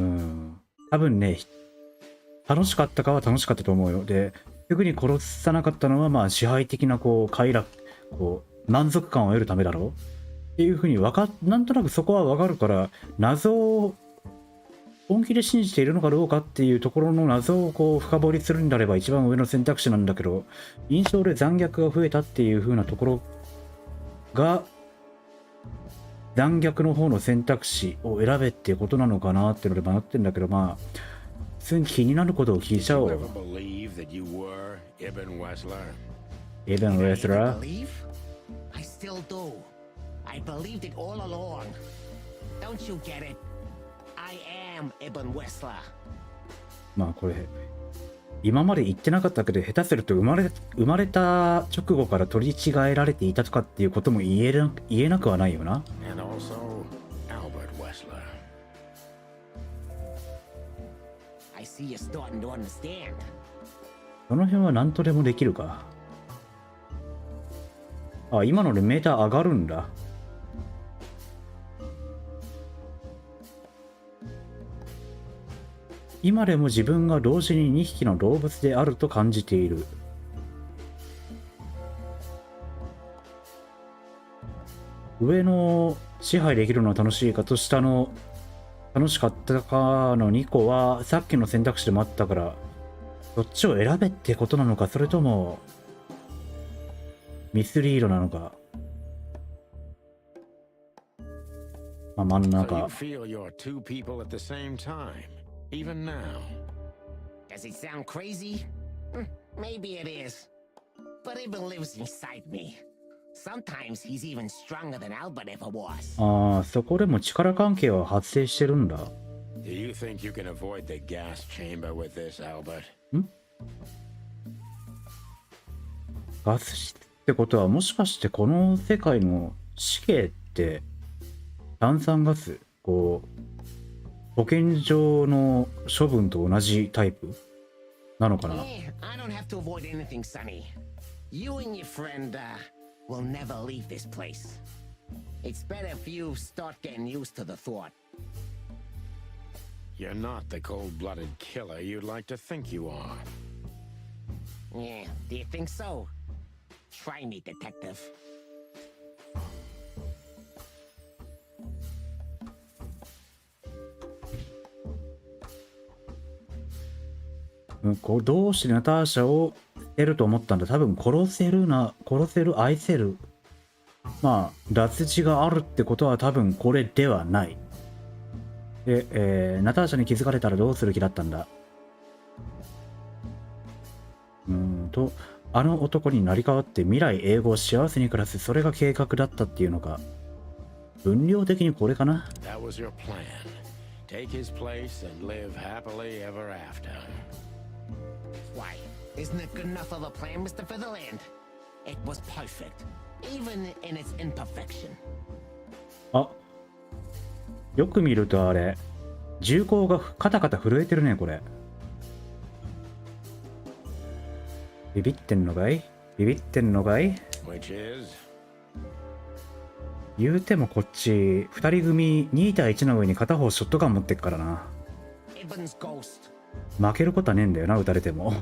分ね、楽しかったかは楽しかったと思うよ。ですぐに殺さなかったのはまあ支配的なこう快楽、こう満足感を得るためだろうっていうふうになんとなくそこはわかるから、謎を本気で信じているのかどうかっていうところの謎をこう深掘りするんであれば一番上の選択肢なんだけど、印象で残虐が増えたっていうふうなところが残虐の方の選択肢を選べっていうことなのかなっていうので迷ってんだけど、まあ普通に気になることを聞いちゃおう。エベン・ウェスラー。 I still do. I believed it all along. Don't you get it? I am Ibn Wessler. まあこれ今まで言ってなかったけど、下手すると生まれた直後から取り違えられていたとかっていうことも言えなくはないよな。And also Albert Wessler. I see you're starting to understand. その辺は何とでもできるか。あ、今のでメーター上がるんだ。今でも自分が同時に2匹の動物であると感じている。上の支配できるのは楽しいかと下の楽しかったかの2個はさっきの選択肢でもあったから、どっちを選べってことなのか、それともミスリードなのか。まあ真ん中。 So you feel you're two people at the same time, even now. Does it sound crazy? Maybe it is. But Ibn lives inside me. Sometimes he's even stronger than Albert ever was. ああ、そこでも力関係は発生してるんだ。Do you think you can avoid the gas chamber with this, Albert? ガス室ってことは、もしかしてこの世界の死刑って炭酸ガス、こう保健所の処分と同じタイプなのかな。 Yeah, I don't have to avoid anything, Sonny. You and your friend, will never leave this place. It's better if you start getting used to the thought. You're not the cold-blooded killer you'd like to think you are. Yeah, do you think so? Try me, detective. こうどうしてナターシャを捨てると思ったんだ。多分殺せる、愛せる。まあ、脱字があるってことは多分これではない。で、ナターシャに気づかれたらどうする気だったんだ。あの男に成り代わって未来永劫幸せに暮らす、それが計画だったっていうのか。分量的にこれかな。That was your plan. Take his place and live happily ever after. Why? Isn't it good enough of a plan, Mr. Featherland? It was perfect, even in its imperfection. あ、よく見るとあれ、銃口がカタカタ震えてるね、これ。ビビってんのかい？ビビってんのかい？ Which is? 言うてもこっち、2人組2対1の上に片方ショットガン持ってっからな。Ibn's ghost. 負けることはねえんだよな、撃たれても。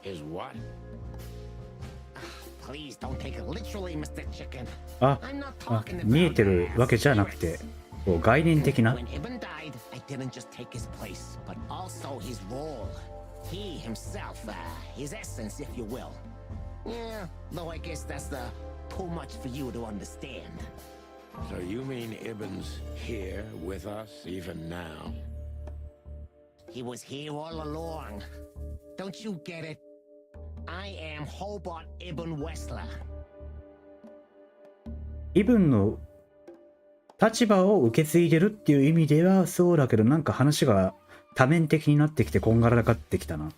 His what? Please don't take it literally, Mr. Chicken. あ、 I'm not あ、 talking 見え about てるわけじゃなくて、こう概念的な。 When Ibn died, I didn't just take his place, but also his role. He himself, his essence, if you will. Yeah, though I guess that's too much for you to understand. So you mean Ibn's here with us even now? He was here all along. Don't you get it? I am Hobart Ibn Wessler. イブンの立場を受け継いでるっていう意味ではそうだけど、なんか話が多面的になってきてこんがらがってきたな。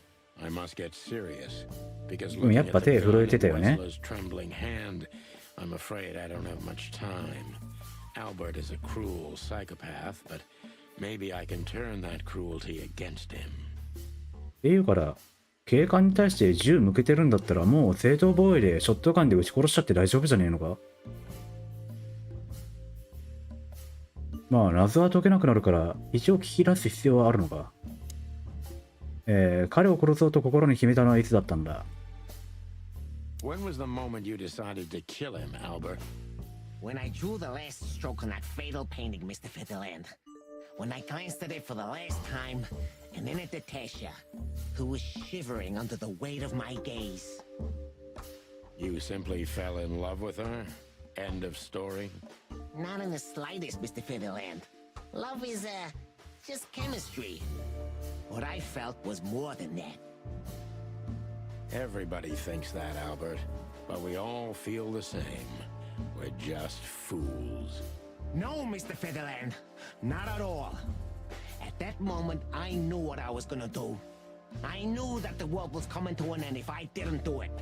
I must get serious because やっぱ手震えてたよね。 Wessler's trembling hand, I'm afraid I don't have much time. Albert is a cruel psychopath, but maybe I can turn that cruelty against him. っていうから、警官に対して銃向けてるんだったらもう正当防衛でショットガンで撃ち殺しちゃって大丈夫じゃねえのか。まあ謎は解けなくなるから一応聞き出す必要はあるのか。彼を殺そうと心に決めたのはいつだったんだ。 When was the moment you decided to kill him, Albert? When I drew the last stroke on that fatal painting, Mr. Featherland. When I glanced at it for the last time, and then at Natasha, who was shivering under the weight of my gaze. You simply fell in love with her? End of story? Not in the slightest, Mr. Featherland. Love is, just chemistry. What I felt was more than that. Everybody thinks that, Albert, but we all feel the same. We're just fools. No, Mr. Featherland. Not at all. At that moment, I knew what I was gonna do. I knew that the world was coming to an end if I didn't do it.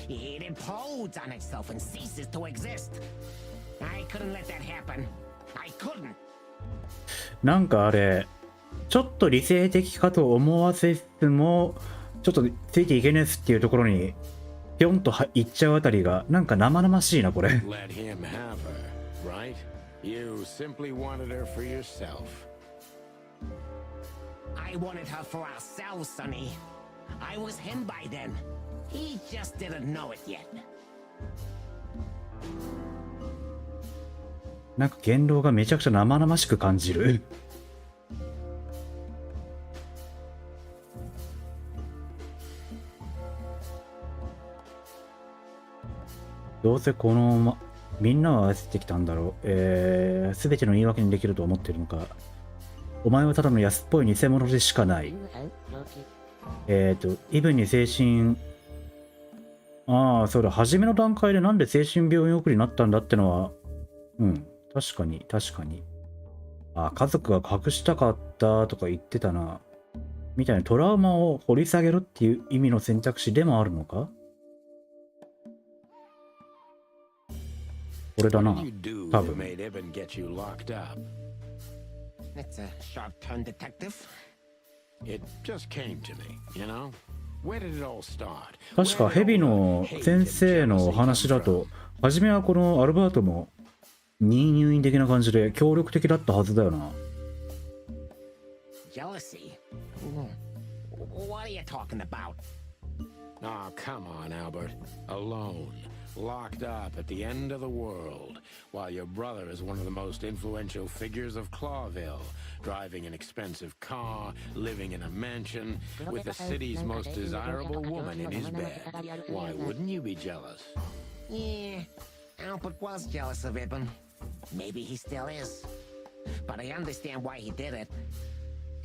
It implodes on itself and ceases to exist. I couldn't let that happen. I couldn't. なんかあれ、ちょっと理性的かと思わせつつも、ちょっとついていけねえっすっていうところに、ぴょんと行っちゃうあたりが、なんか生々しいな、これ。 Let him have her, right? You simply wanted her for yourself. I wanted her for ourselves, Sonny. I was him by then. He just didn't know it yet. なんか言動がめちゃくちゃ生々しく感じる。どうせこの、みんなを合わせてきたんだろう。すべての言い訳にできると思ってるのか。お前はただの安っぽい偽物でしかない。イブンに精神ああ、そうだ、初めの段階でなんで精神病院送りになったんだってのは、うん、確かに、確かに。あ、家族が隠したかったとか言ってたな。みたいなトラウマを掘り下げるっていう意味の選択肢でもあるのか？これだな、多分。That's a sharp turn, detective. It just came to me, you know? Where did it all start? 確かヘビの先生のお話だと、初めはこのアルバートも任入院的な感じで協力的だったはずだよな。Jealousy? What are you talking about? Oh, come on, Albert. Alone, locked up at the end of the world, while your brother is one of the most influential figures of Clawville, driving an expensive car, living in a mansion, with the city's most desirable woman in his bed. Why wouldn't you be jealous? Yeah, Albert was jealous of Ibn. Maybe he still is. But I understand why he did it.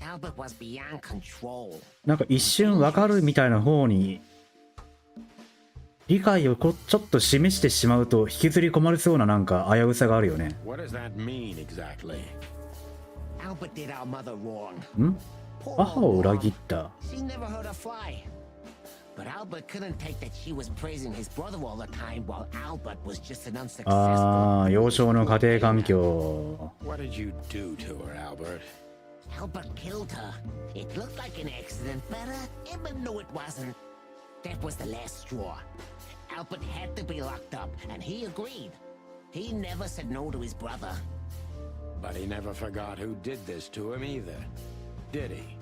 Albert was beyond control. なんか一瞬わかるみたいな方に理解をちょっと示してしまうと引きずり込まれそうななんか危うさがあるよね。What does that mean exactly? Albert did our mother wrong. ん？母を裏切った。She never heard her fly. But Albert couldn't take that she was praising his brother all the time while Albert was just an unsuccessful. ああ、幼少の家庭環境。What did you do to her, Albert? Albert killed her. It looked like an accident, but Ibn knew it wasn't. That was the last straw. Albert had to be locked up, and he agreed. He never said no to his brother. But he never forgot who did this to him either, did he?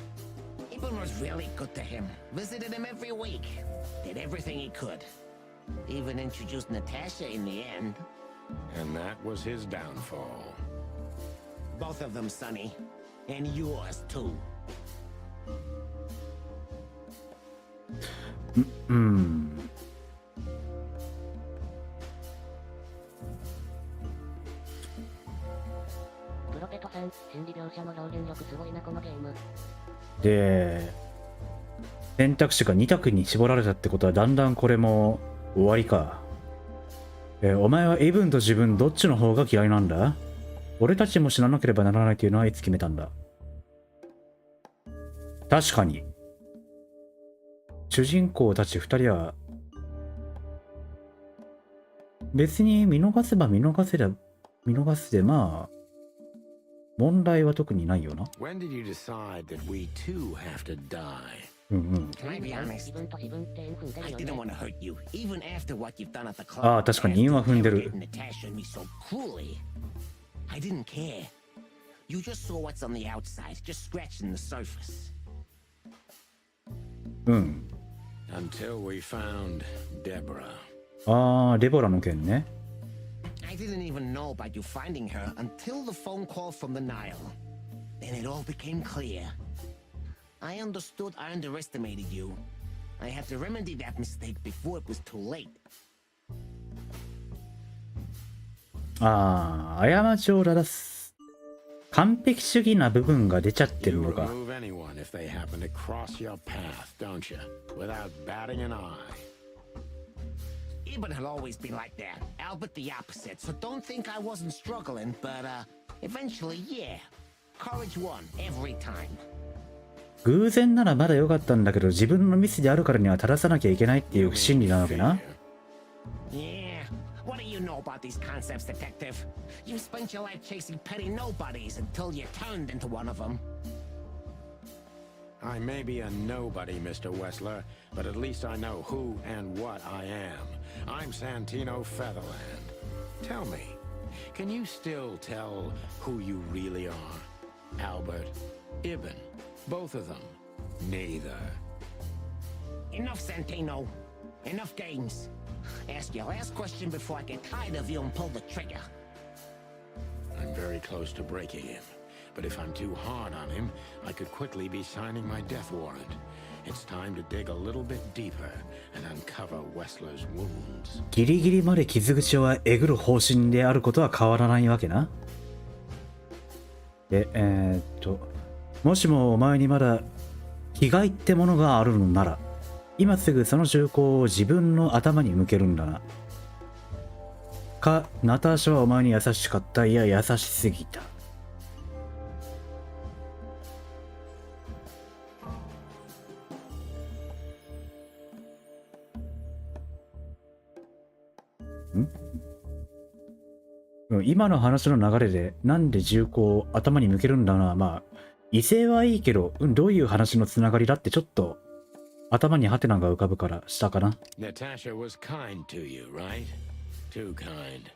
Ibn was really good to him. Visited him every week. Did everything he could. Even introduced Natasha in the end. And that was his downfall. Both of them, Sonny. And yours, too. うん。プロペトさん、心理描写の表現力すごいなこのゲーム。で、選択肢が2択に絞られたってことはだんだんこれも終わりか。お前はイブンと自分どっちの方が嫌いなんだ？俺たちも死ななければならないというのはいつ決めたんだ？確かに。主人公たち2人は別に見逃せば見逃すでまあ問題は特にないよな。When did you decide that we too have to die? うんうん。Can I be honest? I didn't want to hurt you, even after what you've done at the club. ああ、確かに韻は踏んでる。I didn't care. You just saw what's on the outside, just scratching the surface. うん。Until we found Deborah. ああ、デボラの件ね。I didn't even know about you finding her until the phone call from the Nile. Then it all became clear. I understood I underestimated you. I had to remedy that mistake before it was too late. ああ、過ちを正す。完璧主義な部分が出ちゃってる You のか。 remove anyone if they happen to cross your path, don't you? Without batting an eye. Ibn had always been like that. Albert the opposite, so don't think I wasn't struggling, but eventually, yeah. Courage won every time. 偶然ならまだ良かったんだけど、自分のミスであるからには正さなきゃいけないっていう心理なわけな。Yeah. What do you know about these concepts, detective? You spent your life chasing petty nobodies until you turned into one of them. I may be a nobody, Mr. Wessler, but at least I know who and what I am. I'm Santino Featherland. Tell me, can you still tell who you really are? Albert, Ibn, both of them? Neither. Enough, Santino. Enough games. Ask your last question before I get tired of you and pull the trigger. I'm very close to breaking him. But if I'm too hard on him, I could quickly be signing my death warrant. It's time to dig a little bit deeper and uncover Wessler's wounds. ギリギリまで傷口をえぐる方針であることは変わらないわけな。で、もしもお前にまだ被害ってものがあるのなら、今すぐその銃口を自分の頭に向けるんだな。ナターシャはお前に優しかった。いや、優しすぎた。今の話の流れでなんで銃口を頭に向けるんだな。まあ威勢はいいけど、どういう話のつながりだってちょっと頭にハテナが浮かぶからしたかな。Natasha was kind to you, right? Too kind.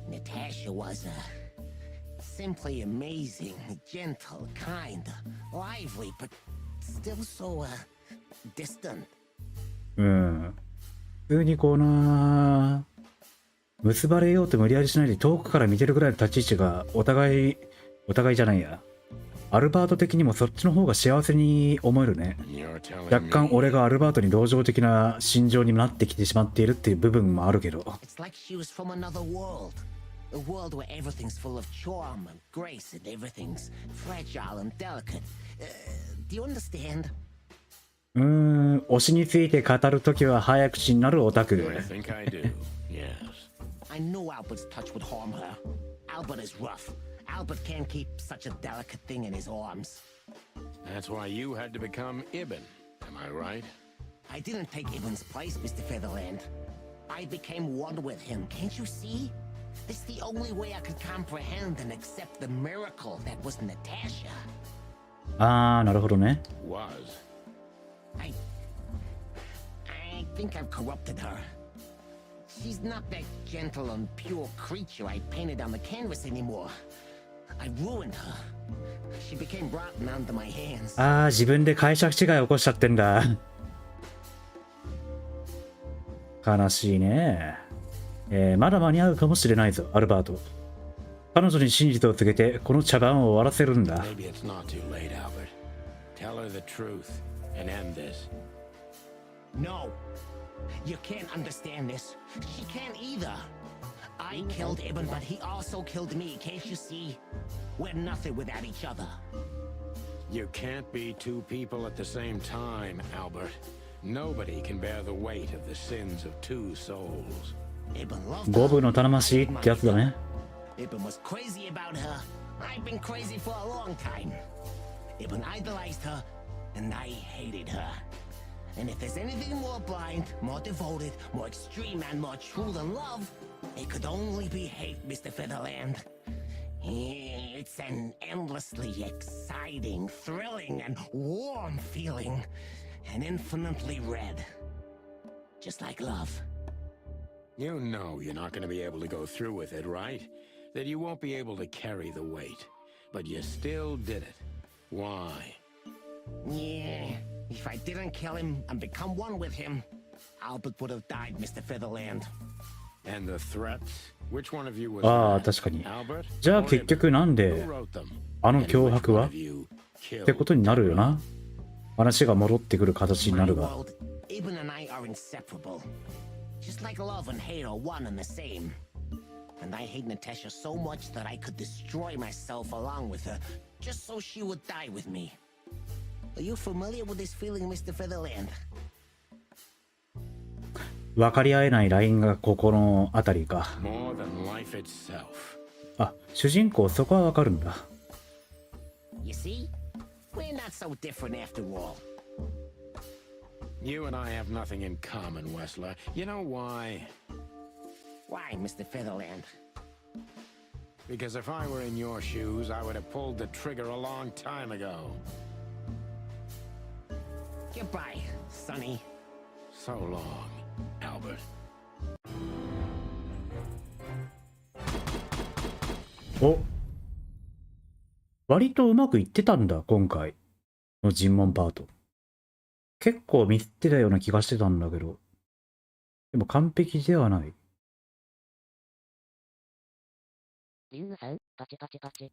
Natasha was simply amazing, gentle, kind, lively, but still so distant. 普通にこうな、結ばれようと無理やりしないで遠くから見てるぐらいの立ち位置がお互いじゃないや。アルバート的にもそっちの方が幸せに思えるね。若干俺がアルバートに同情的な心情になってきてしまっているっていう部分もあるけど。It's like she was from another world. A world where everything's full of charm and grace and everything's fragile and delicate. Do you understand? 推しについて語るときは早口になるオタク。 I think I do. Yes. I know Albert's touch would harm her. Albert is rough. Albert can't keep such a delicate thing in his arms. That's why you had to become Ibn. Am I right? I didn't take Ibn's place, Mr. Featherland. I became one with him, can't you see? It's the only way I could comprehend and accept the miracle that was Natasha. なるほどね。 Was. I think I've corrupted her. She's not that gentle and pure creature I painted on the canvas anymore. I ruined her. She became rotten under my hands. 自分で解釈違い起こしちゃってんだ。悲しいね。まだ間に合うかもしれないぞ、アルバート。彼女に真実を告げて、この茶番を終わらせるんだ。Maybe it's not too late, Albert. Tell her the truth and end this. No. You can't understand this. She can't either. I killed Ibn, but he also killed me. Can't you see? We're nothing without each other. You can't be two people at the same time, Albert. Nobody can bear the weight of the sins of two souls. Ibn loved 五 her. 分の魂ってやつだね。 Ibn was crazy about her. I've been crazy for a long time. Ibn idolized her, and I hated her. And if there's anything more blind, more devoted, more extreme, and more true than love, it could only be hate, Mr. Featherland. It's an endlessly exciting, thrilling, and warm feeling. And infinitely red. Just like love. You know you're not going to be able to go through with it, right? That you won't be able to carry the weight. But you still did it. Why? Yeah, if I didn't kill him and become one with him, Albert would have died, Mr. Featherland. And the threats? Which one of you was 確かに。 Albert? じゃあ結局なんで Who wrote them? あの And 脅 which 迫 one は of you ってことになるよな。話が戻ってくる形にな My るが。 world, Ibn and I are inseparable. Just like love and hate are one and the same. And I hate Natasha so much that I could destroy myself along with her, just so she would die with me. Are you familiar with this feeling, Mr. Featherland? 分かり合えないラインがここのあたりか。 More than life itself. 主人公そこはわかるんだ。 You see? We're not so different after all. You and I have nothing in common, Wessler. You know why? Why, Mr. Featherland? Because if I were in your shoes, I would have pulled the trigger a long time ago. Goodbye, Sonny. So long, Albert. お、割とうまくいってたんだ、今回の尋問パート。結構ミスってたような気がしてたんだけど。でも完璧ではない。リングさん、パチパチパチ。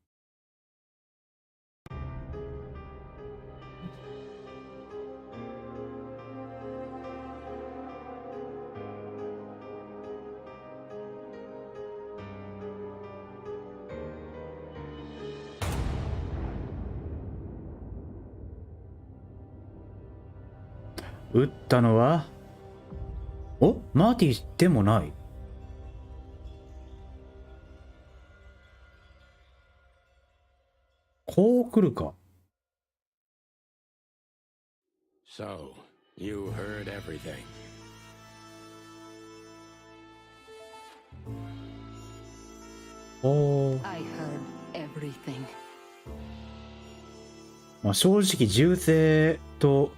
撃ったのは、お、マーティでもない。こう来るか。So, you heard everything. おー。 I heard everything. まあ、正直銃声と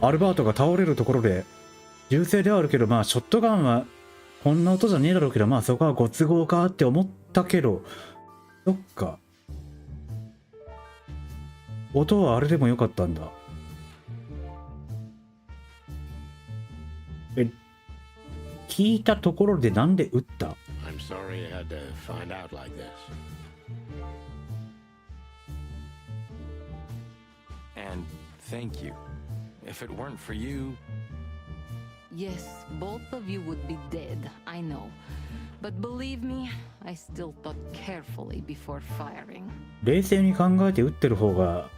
アルバートが倒れるところで銃声ではあるけど、まあショットガンはこんな音じゃねえだろうけど、まあそこはご都合かって思ったけど、そっか、音はあれでもよかったんだ。聞いたところでなんで撃った？ I'm sorry you had to find out like this. And thank you. If it weren't for you... Yes, both of you would be dead, I know. But believe me, I still thought carefully before firing. 冷静に考えて撃ってる方が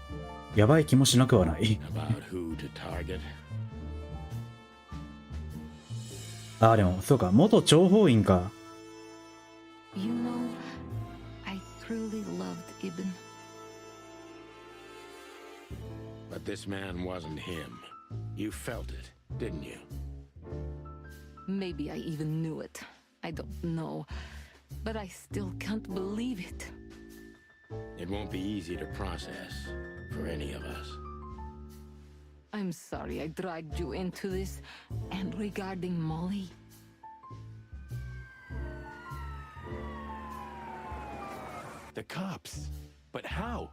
やばい気もしなくはない。 About who to target. ああ、でもそうか、元諜報員か。 You know, I truly loved Ibn. But this man wasn't him. You felt it, didn't you? Maybe I even knew it. I don't know. But I still can't believe it. It won't be easy to process for any of us. I'm sorry I dragged you into this. And regarding Molly... The cops. But how?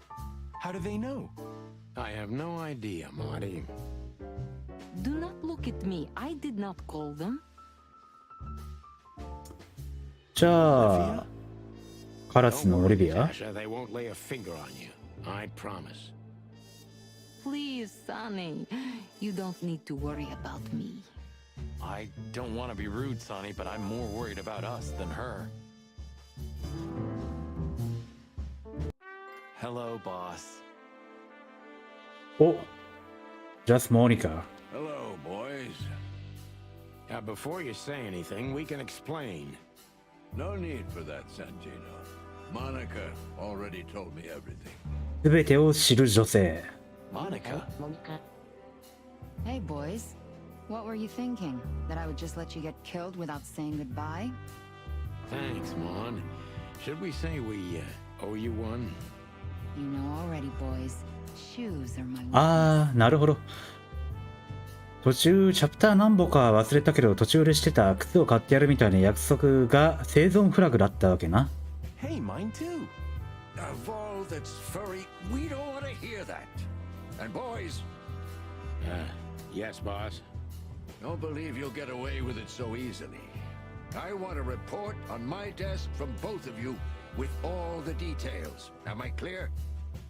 How do they know? I have no idea, Marty. Do not look at me. I did not call them. じゃあカラスのオリビア？ Natasha, they won't lay a finger on you. I promise. Please, Sonny. You don't need to worry about me. I don't want to be rude, Sonny, but I'm more worried about us than her. Hello, boss. お、Just Monica。 Hello, boys. Now, before you say anything, we can explain. No need for that, Santino. Monica already told me everything. すべてを知る女性。 Monica? モニカ。 Hey, boys. What were you thinking? That I would just let you get killed without saying goodbye? Thanks, Mon. Should we say we owe you one? You know already, boys. Shoes are my weakness. あー、なるほど。途中チャプター何本か忘れたけど、途中でしてた靴を買ってやるみたいな約束が生存フラグだったわけな。 Hey, mine too. Of all that's furry, we don't want to hear that. And boys, Yes, boss. don't believe you'll get away with it so easily. I want a report on my desk from both of you with all the details. Am I clear?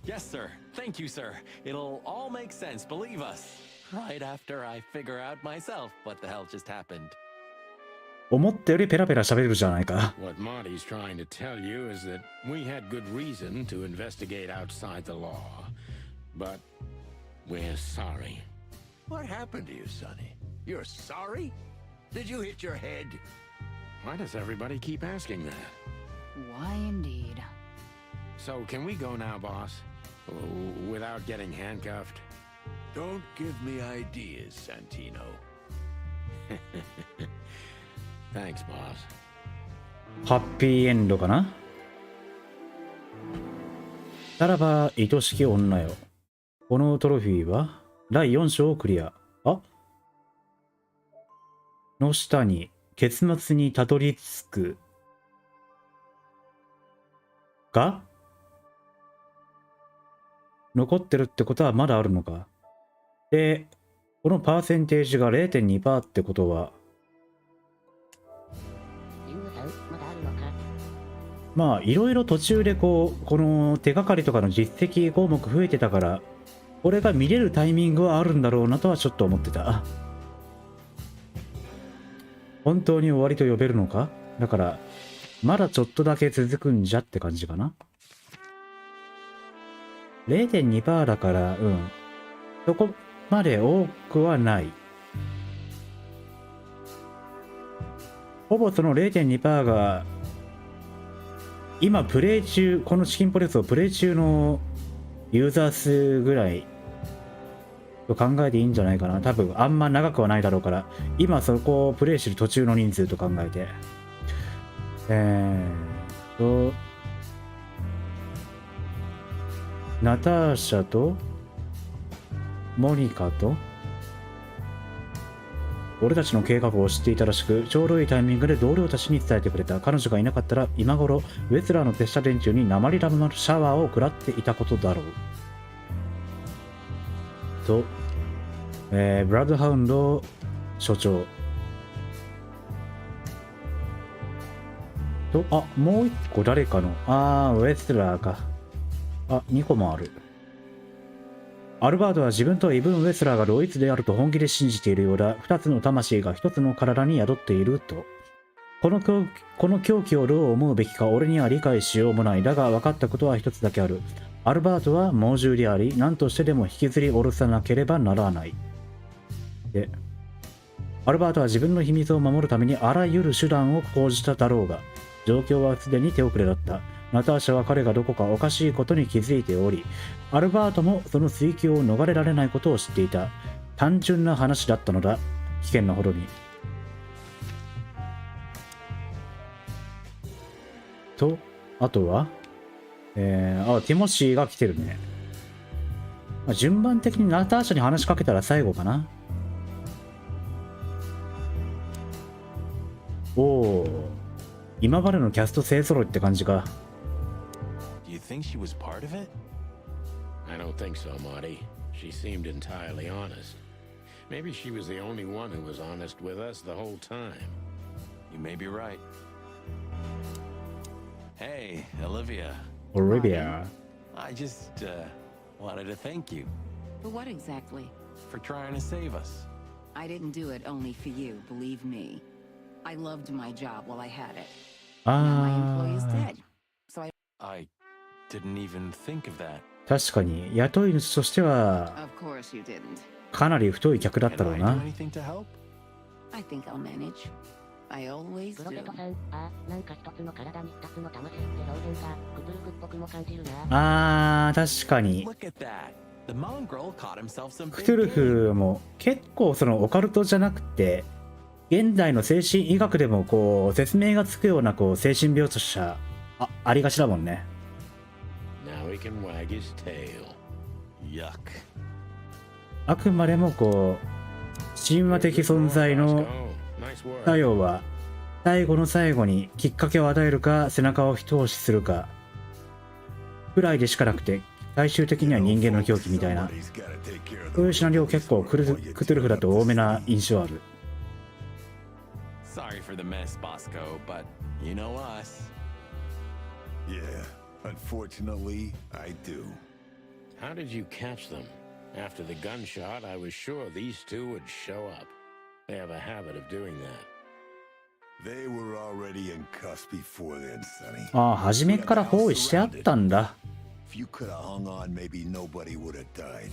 Yes, sir. Thank you, sir. It'll all make sense, believe us. Right after I figure out myself what the hell just happened. 思ったよりペラペラ喋るじゃないか。 What Marty's trying to tell you is that we had good reason to investigate outside the law. But we're sorry. What happened to you, Sonny? You're sorry? Did you hit your head? Why does everybody keep asking that? Why indeed? So, can we go now, boss? Without getting handcuffed? Don't give me ideas, Santino. Thanks, boss. ハッピーエンドかな。さらば愛しき女よ。このトロフィーは第4章をクリア。あの下に結末にたどり着くが残ってるってことはまだあるのか。で、このパーセンテージが 0.2% ってことは、リングさん、まだあるのか。まあいろいろ途中でこの手がかりとかの実績項目増えてたから、これが見れるタイミングはあるんだろうなとはちょっと思ってた。本当に終わりと呼べるのか？だからまだちょっとだけ続くんじゃって感じかな。 0.2% だから、そこまで多くはない。ほぼその 0.2% が今プレイ中、このチキンポテトをプレイ中のユーザー数ぐらいと考えていいんじゃないかな。多分あんま長くはないだろうから、今そこをプレイしてる途中の人数と考えて。ナターシャとモニカと俺たちの計画を知っていたらしく、ちょうどいいタイミングで同僚たちに伝えてくれた。彼女がいなかったら今頃ウェスラーの手下連中に鉛玉のシャワーを食らっていたことだろうと、ブラッドハウンド所長と、もう一個誰かの、ウェスラーか。2個もある。アルバートは自分とイブン・ウェスラーが同一であると本気で信じているようだ。2つの魂が1つの体に宿っていると。この狂気をどう思うべきか俺には理解しようもない。だが分かったことは一つだけある。アルバートは猛獣であり、何としてでも引きずり下ろさなければならない。で、アルバートは自分の秘密を守るためにあらゆる手段を講じただろうが、状況はすでに手遅れだった。ナターシャは彼がどこかおかしいことに気づいており、アルバートもその追及を逃れられないことを知っていた。単純な話だったのだ。危険なほどに。と、あとはティモシーが来てるね。順番的にナターシャに話しかけたら最後かな。今までのキャスト勢揃いって感じか。Do you think she was part of it? I don't think so, Marty. She seemed entirely honest. Maybe she was the only one who was honest with us the whole time. You may be right. Hey, Olivia. I just wanted to thank you. For what exactly? For trying to save us. I didn't do it only for you, believe me. I loved my job while I had it. あ Now my employee is dead. So I didn't even think of that. 確かに雇い主としては Of course you didn't. かなり太い客だったろう Can I な。 do anything to help? I think I'll manage. I always プロ do. テトさん、なんか一つの体に二つの魂って表現がクトゥルフっぽくも感じるな。確かに Look at that. The mongrel caught himself some ク big トゥル game. フも結構そのオカルトじゃなくて現代の精神医学でもこう説明がつくようなこう精神病者ありがちだもんね。 Now he can wag his tail. Yuck. あくまでもこう神話的存在の Nice work. 作用は最後の最後にきっかけを与えるか背中を一押しするかくらいでしかなくて、最終的には人間の狂気みたいな、そういうシナリオ結構クトゥルフだと多めな印象ある。 Sorry for the mess, Bosco, but you know us. Yeah, unfortunately, I do. How did you catch them? After the gunshot, I was sure these two would show up. They have a habit of doing that. They were already in cuffs before then, Sonny. 初めから包囲してあったんだ。 If you could have hung on, maybe nobody would have died.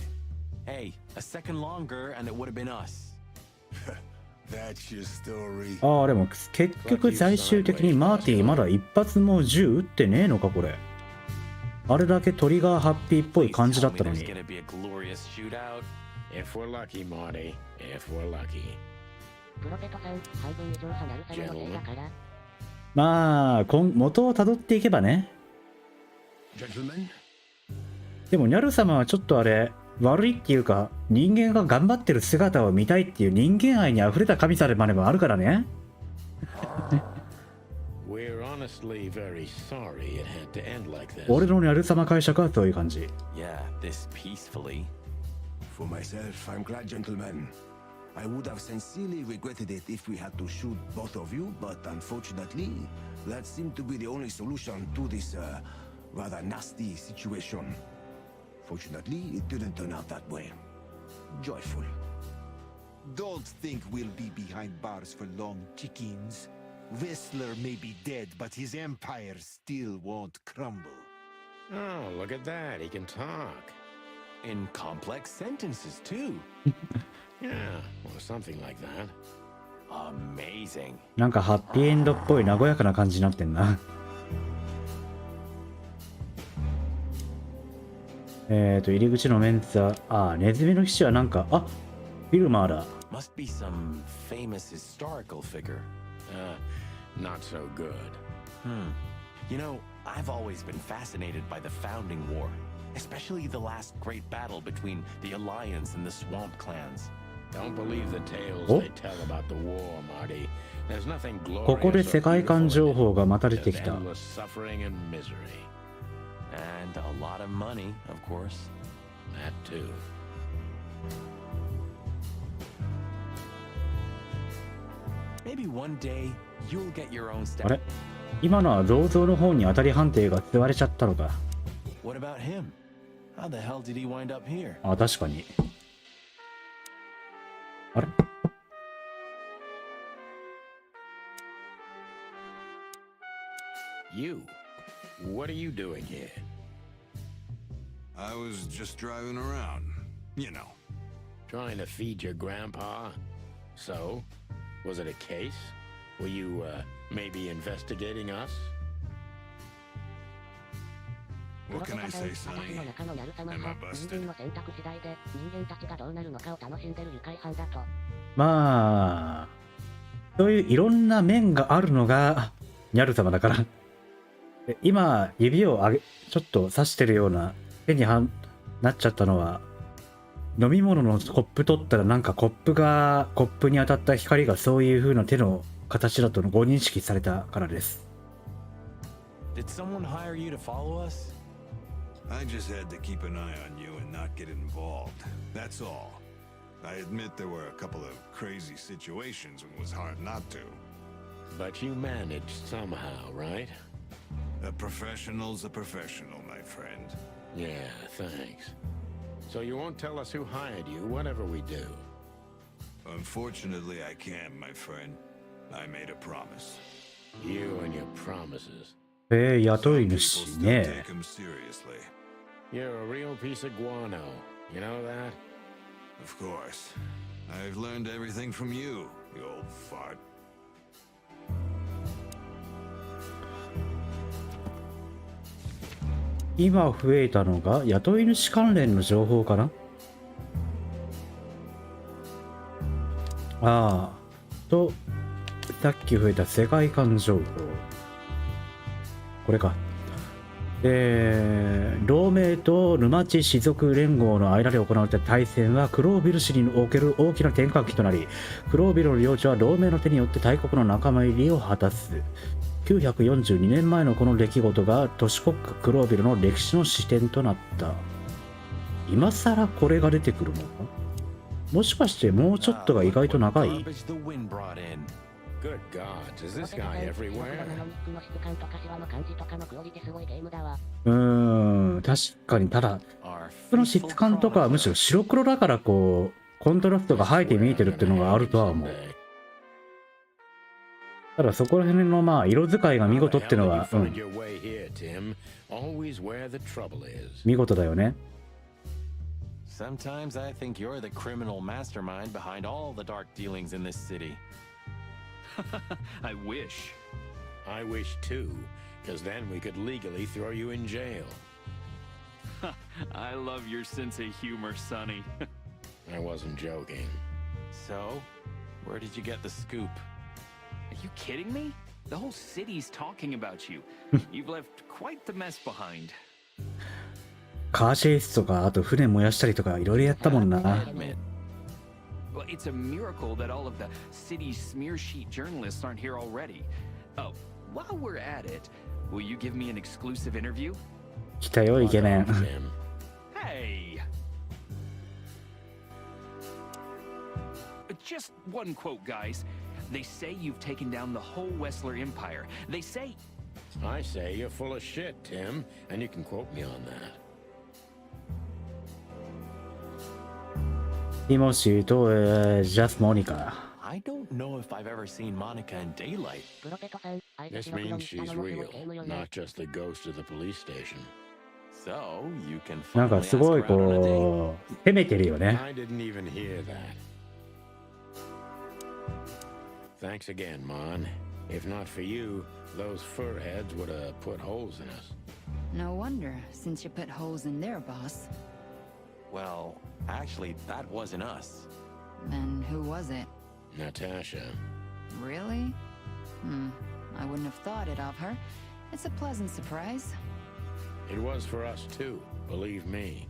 Hey, a second longer and it would have been us. That's your story. でも結局最終的にマーティまだ一発も銃撃ってねえのかこれ。あれだけトリガーハッピーっぽい感じだったのに。 There's gonna be a glorious shootout. If we're lucky, Marty. If we're lucky. プロテトさん、半分以上離る様のせいだから。元をたどっていけばね。 Gentlemen? でもニャル様はちょっとあれ悪いっていうか、人間が頑張ってる姿を見たいっていう人間愛にあふれた神様でもあるからね。We're honestly very sorry it had to end like this. 俺のニャル様解釈はそういう感じ。 Yeah, this peacefully. For myself, I'm glad, gentlemen. I would have sincerely regretted it if we had to shoot both of you, but unfortunately, that seemed to be the only solution to this rather nasty situation. Fortunately, it didn't turn out that way. Joyful. Don't think we'll be behind bars for long, chickens. Whistler may be dead, but his empire still won't crumble. Oh, look at that. He can talk. In complex sentences, too. Yeah, or something like that. Amazing. なんかハッピーエンドっぽい和やかな感じになってんな。入り口のメンツは、ネズミの騎士はなんか、フィルマーだ。Must be some famous historical figure. Not so good. You know, I've always been fascinated by the Founding War, especially the last great battle between the Alliance and the Swamp Clans. Don't believe the tales Oh. they tell about the war, Marty. There's nothing ここで glorious 世 or 界観 beautiful 情 in it. 報がまた出て Just きた。 endless suffering and misery. And a lot of money, of course. That too. Maybe one day you'll get your own あ step. れ今のは銅像の方に当たり判定が吸われちゃったのか。What about him? How the hell did he wind up here? 確かに。あれ You. What are you doing here? I was just driving around, you know. Trying to feed your grandpa? So? Was it a case? Were you, maybe investigating us? What can I say, 私 Sonny? の中のニャル様 Am I は busted? 人間の選択次第で人間たちがどうなるのかを楽しんでる愉快犯だと。まあ、そういういろんな面があるのがニャル様だから。で今、指をちょっと指してるような手になっちゃったのは、飲み物のコップ取ったらなんかコップに当たった光がそういう風な手の形だとご認識されたからです。Did someone hire you to follow us? I just had to keep an eye on you and not get involved. That's all. I admit there were a couple of crazy situations when it was hard not to. But you managed somehow, right? A professional's a professional, my friend. Yeah, thanks. So you won't tell us who hired you, whatever we do? Unfortunately, I can't, my friend. I made a promise. You and your promises. 雇い Some people 主 still ね。 take them seriously. You're a real piece of guano. You know that? Of course. I've learned everything from you, you old fart. 今増えたのが雇い主関連の情報かな。と、さっき増えた世界観情報。これか。同盟と沼地士族連合の間で行われた大戦はクロービル市における大きな転換期となり、クロービルの領地は同盟の手によって大国の仲間入りを果たす。942年前のこの出来事が都市国家クロービルの歴史の視点となった。今さらこれが出てくるのか？もしかしてもうちょっとが意外と長い？ Garbage the wind brought in. Good gods, is this guy everywhere? 確かに。ただこの質感とかはむしろ白黒だからこうコントラストが生えて見えてるっていうのがあるとは思う。ただそこら辺のまあ色使いが見事っていうのは、見事だよね。Sometimes I think you're the criminal mastermind behind all the dark dealings in this city. I wish. I wish too, because then we could legally throw you in jail. I love your sense of humor, Sonny. I wasn't joking. So, where did you get the scoop? Are you kidding me? The whole city's talking about you. You've left quite the mess behind. カーチェイスとかあと船燃やしたりとかいろいろやったもんな。 Well, it's a miracle that all of the city's smear sheet journalists aren't here already. Oh, while we're at it, will you give me an exclusive interview? 来たよイケメン。 Hey! Just one quote, guys. They say you've taken down the whole Wessler Empire. They say... I say you're full of shit, Tim, and you can quote me on that. ティモシーと、ジャス・モニカ。 I don't know if I've ever seen Monica in daylight. This means she's real, not just the ghost of the police station. So, you can なんか finally す ask ごい her out on a date. こう攻めてるよね。 I didn't even hear that. Thanks again, Mon. If not for you, those fur heads would have put holes in us. No wonder, since you put holes in their boss. Well, actually, that wasn't us. Then who was it? Natasha. Really? I wouldn't have thought it of her. It's a pleasant surprise. It was for us too, believe me.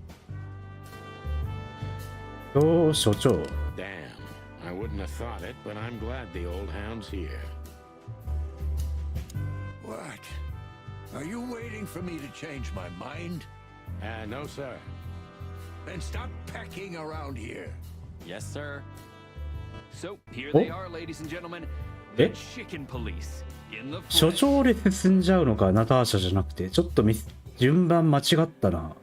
おー、所長。 Damn, I wouldn't have thought it, but I'm glad the old hound's here. What? Are you waiting for me to change my mind? No, sir. Then stop pecking around here. Yes, sir. So, here they are, ladies and gentlemen. The え chicken police. In the 所 flesh. 長で進んじゃうのか、ナターシャじゃなくて。ちょっと順番間違ったな。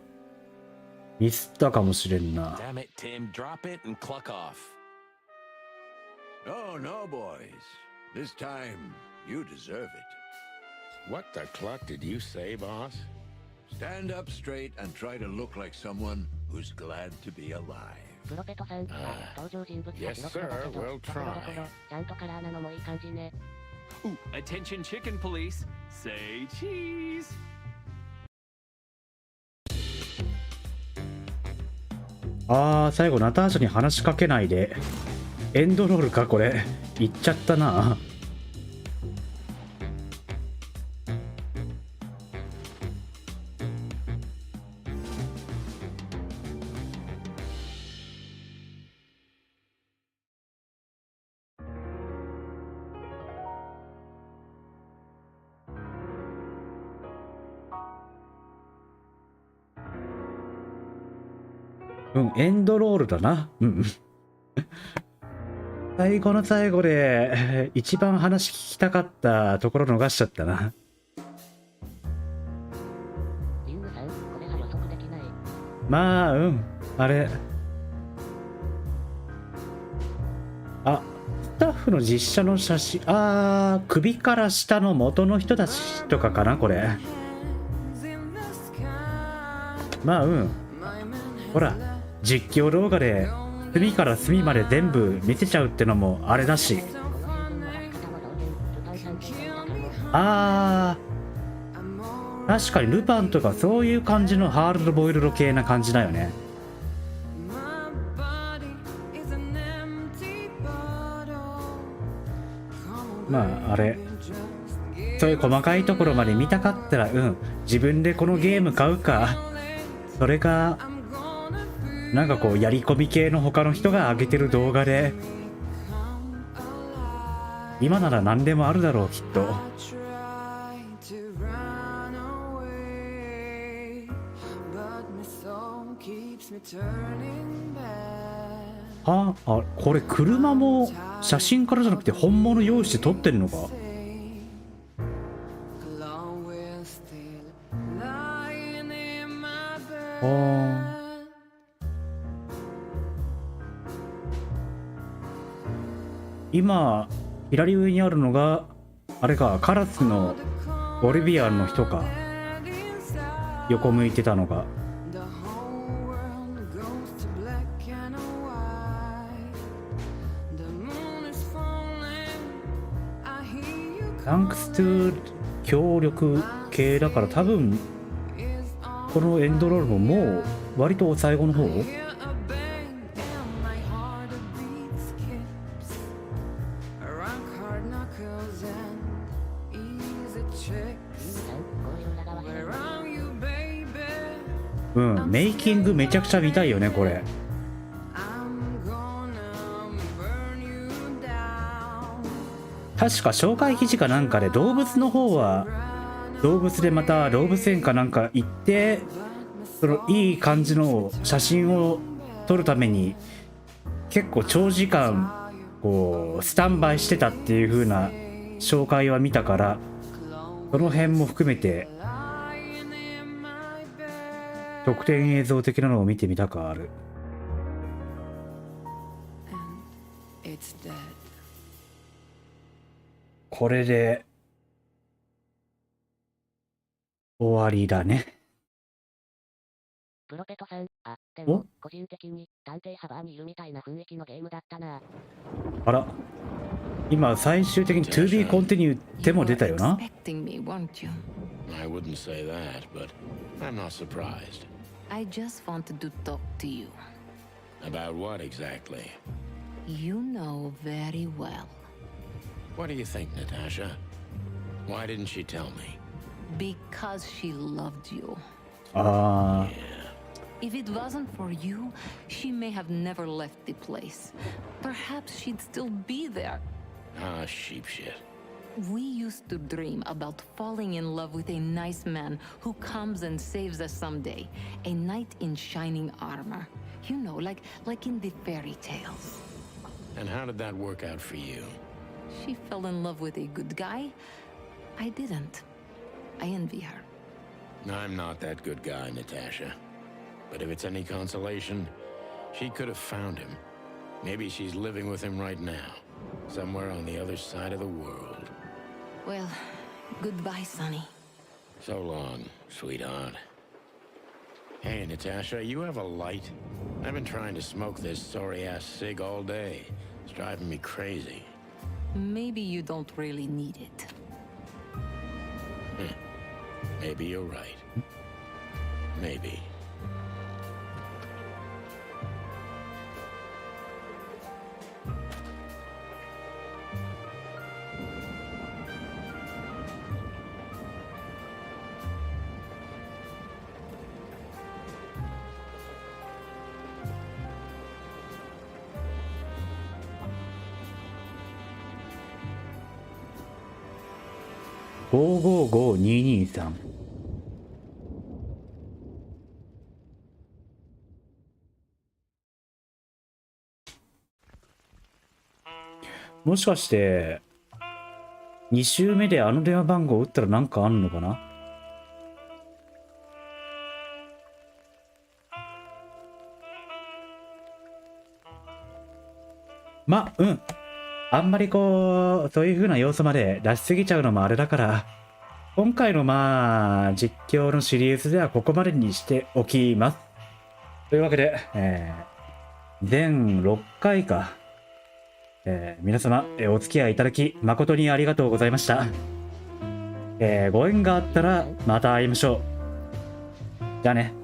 ミスったかもしれんな。 Damn it, Tim. Drop it and cluck off. Oh, no, boys. This time, you deserve it. What the cluck did you say, boss? Stand up straight and try to look like someone who's glad to be alive. プロペトさん、登場人物たち yes, の黒だけ sir. ど、 We'll ところどこ try. ろちゃんとカラーなのもいい感じね。 Ooh, attention, chicken police. Say cheese. 最後ナターシャに話しかけないで。エンドロールか、これ。言っちゃったな。エンドロールだな。最後の最後で一番話聞きたかったところ逃しちゃったな。リングさん、これは予測できない。まあ、あれ。スタッフの実写の写真。首から下の元の人たちとかかな、これ。まあ、ほら、実況動画で隅から隅まで全部見せちゃうってのもあれだし。確かにルパンとかそういう感じのハードボイルド系な感じだよね。まああれ、そういう細かいところまで見たかったら自分でこのゲーム買うか、それかなんかこうやり込み系の他の人が上げてる動画で、今なら何でもあるだろうきっと。これ車も写真からじゃなくて本物用意して撮ってるのか。今左上にあるのがあれか、カラスのボリビアンの人か、横向いてたのが。Thanks to 協力系だから多分このエンドロールももう割と最後の方。メイキングめちゃくちゃ見たいよねこれ。確か紹介記事かなんかで動物の方は動物でまた動物園かなんか行って、そのいい感じの写真を撮るために結構長時間こうスタンバイしてたっていう風な紹介は見たから、その辺も含めて特典映像的なのを見てみたくある。これで終わりだね。プロペトさん。あ、でも、個人的に探偵ハバーにいるみたいな雰囲気のゲームだったな。あら。今、最終的に To be continued っても出たよな。expecting me, weren't you? I wouldn't say that, but I'm not surprised. I just wanted to talk to you. About what exactly? You know very well. What do you think, Natasha? Why didn't she tell me? Because she loved you. ああ。 If it wasn't for you, she may have never left the place. Perhaps she'd still be there. Ah, sheep shit. We used to dream about falling in love with a nice man who comes and saves us someday. A knight in shining armor. You know, like in the fairy tales. And how did that work out for you? She fell in love with a good guy. I didn't. I envy her. I'm not that good guy, Natasha. But if it's any consolation, she could have found him. Maybe she's living with him right now. Somewhere on the other side of the world. Well, goodbye, Sonny. So long, sweetheart. Hey, Natasha, you have a light? I've been trying to smoke this sorry-ass cig all day. It's driving me crazy. Maybe you don't really need it. Maybe you're right. Maybe.555223。もしかして2周目であの電話番号を打ったらなんかあんのかな。あんまりこうそういう風な要素まで出しすぎちゃうのもあれだから、今回の実況のシリーズではここまでにしておきます。というわけで、全6回か、皆様、お付き合いいただき誠にありがとうございました。ご縁があったらまた会いましょう。じゃあね。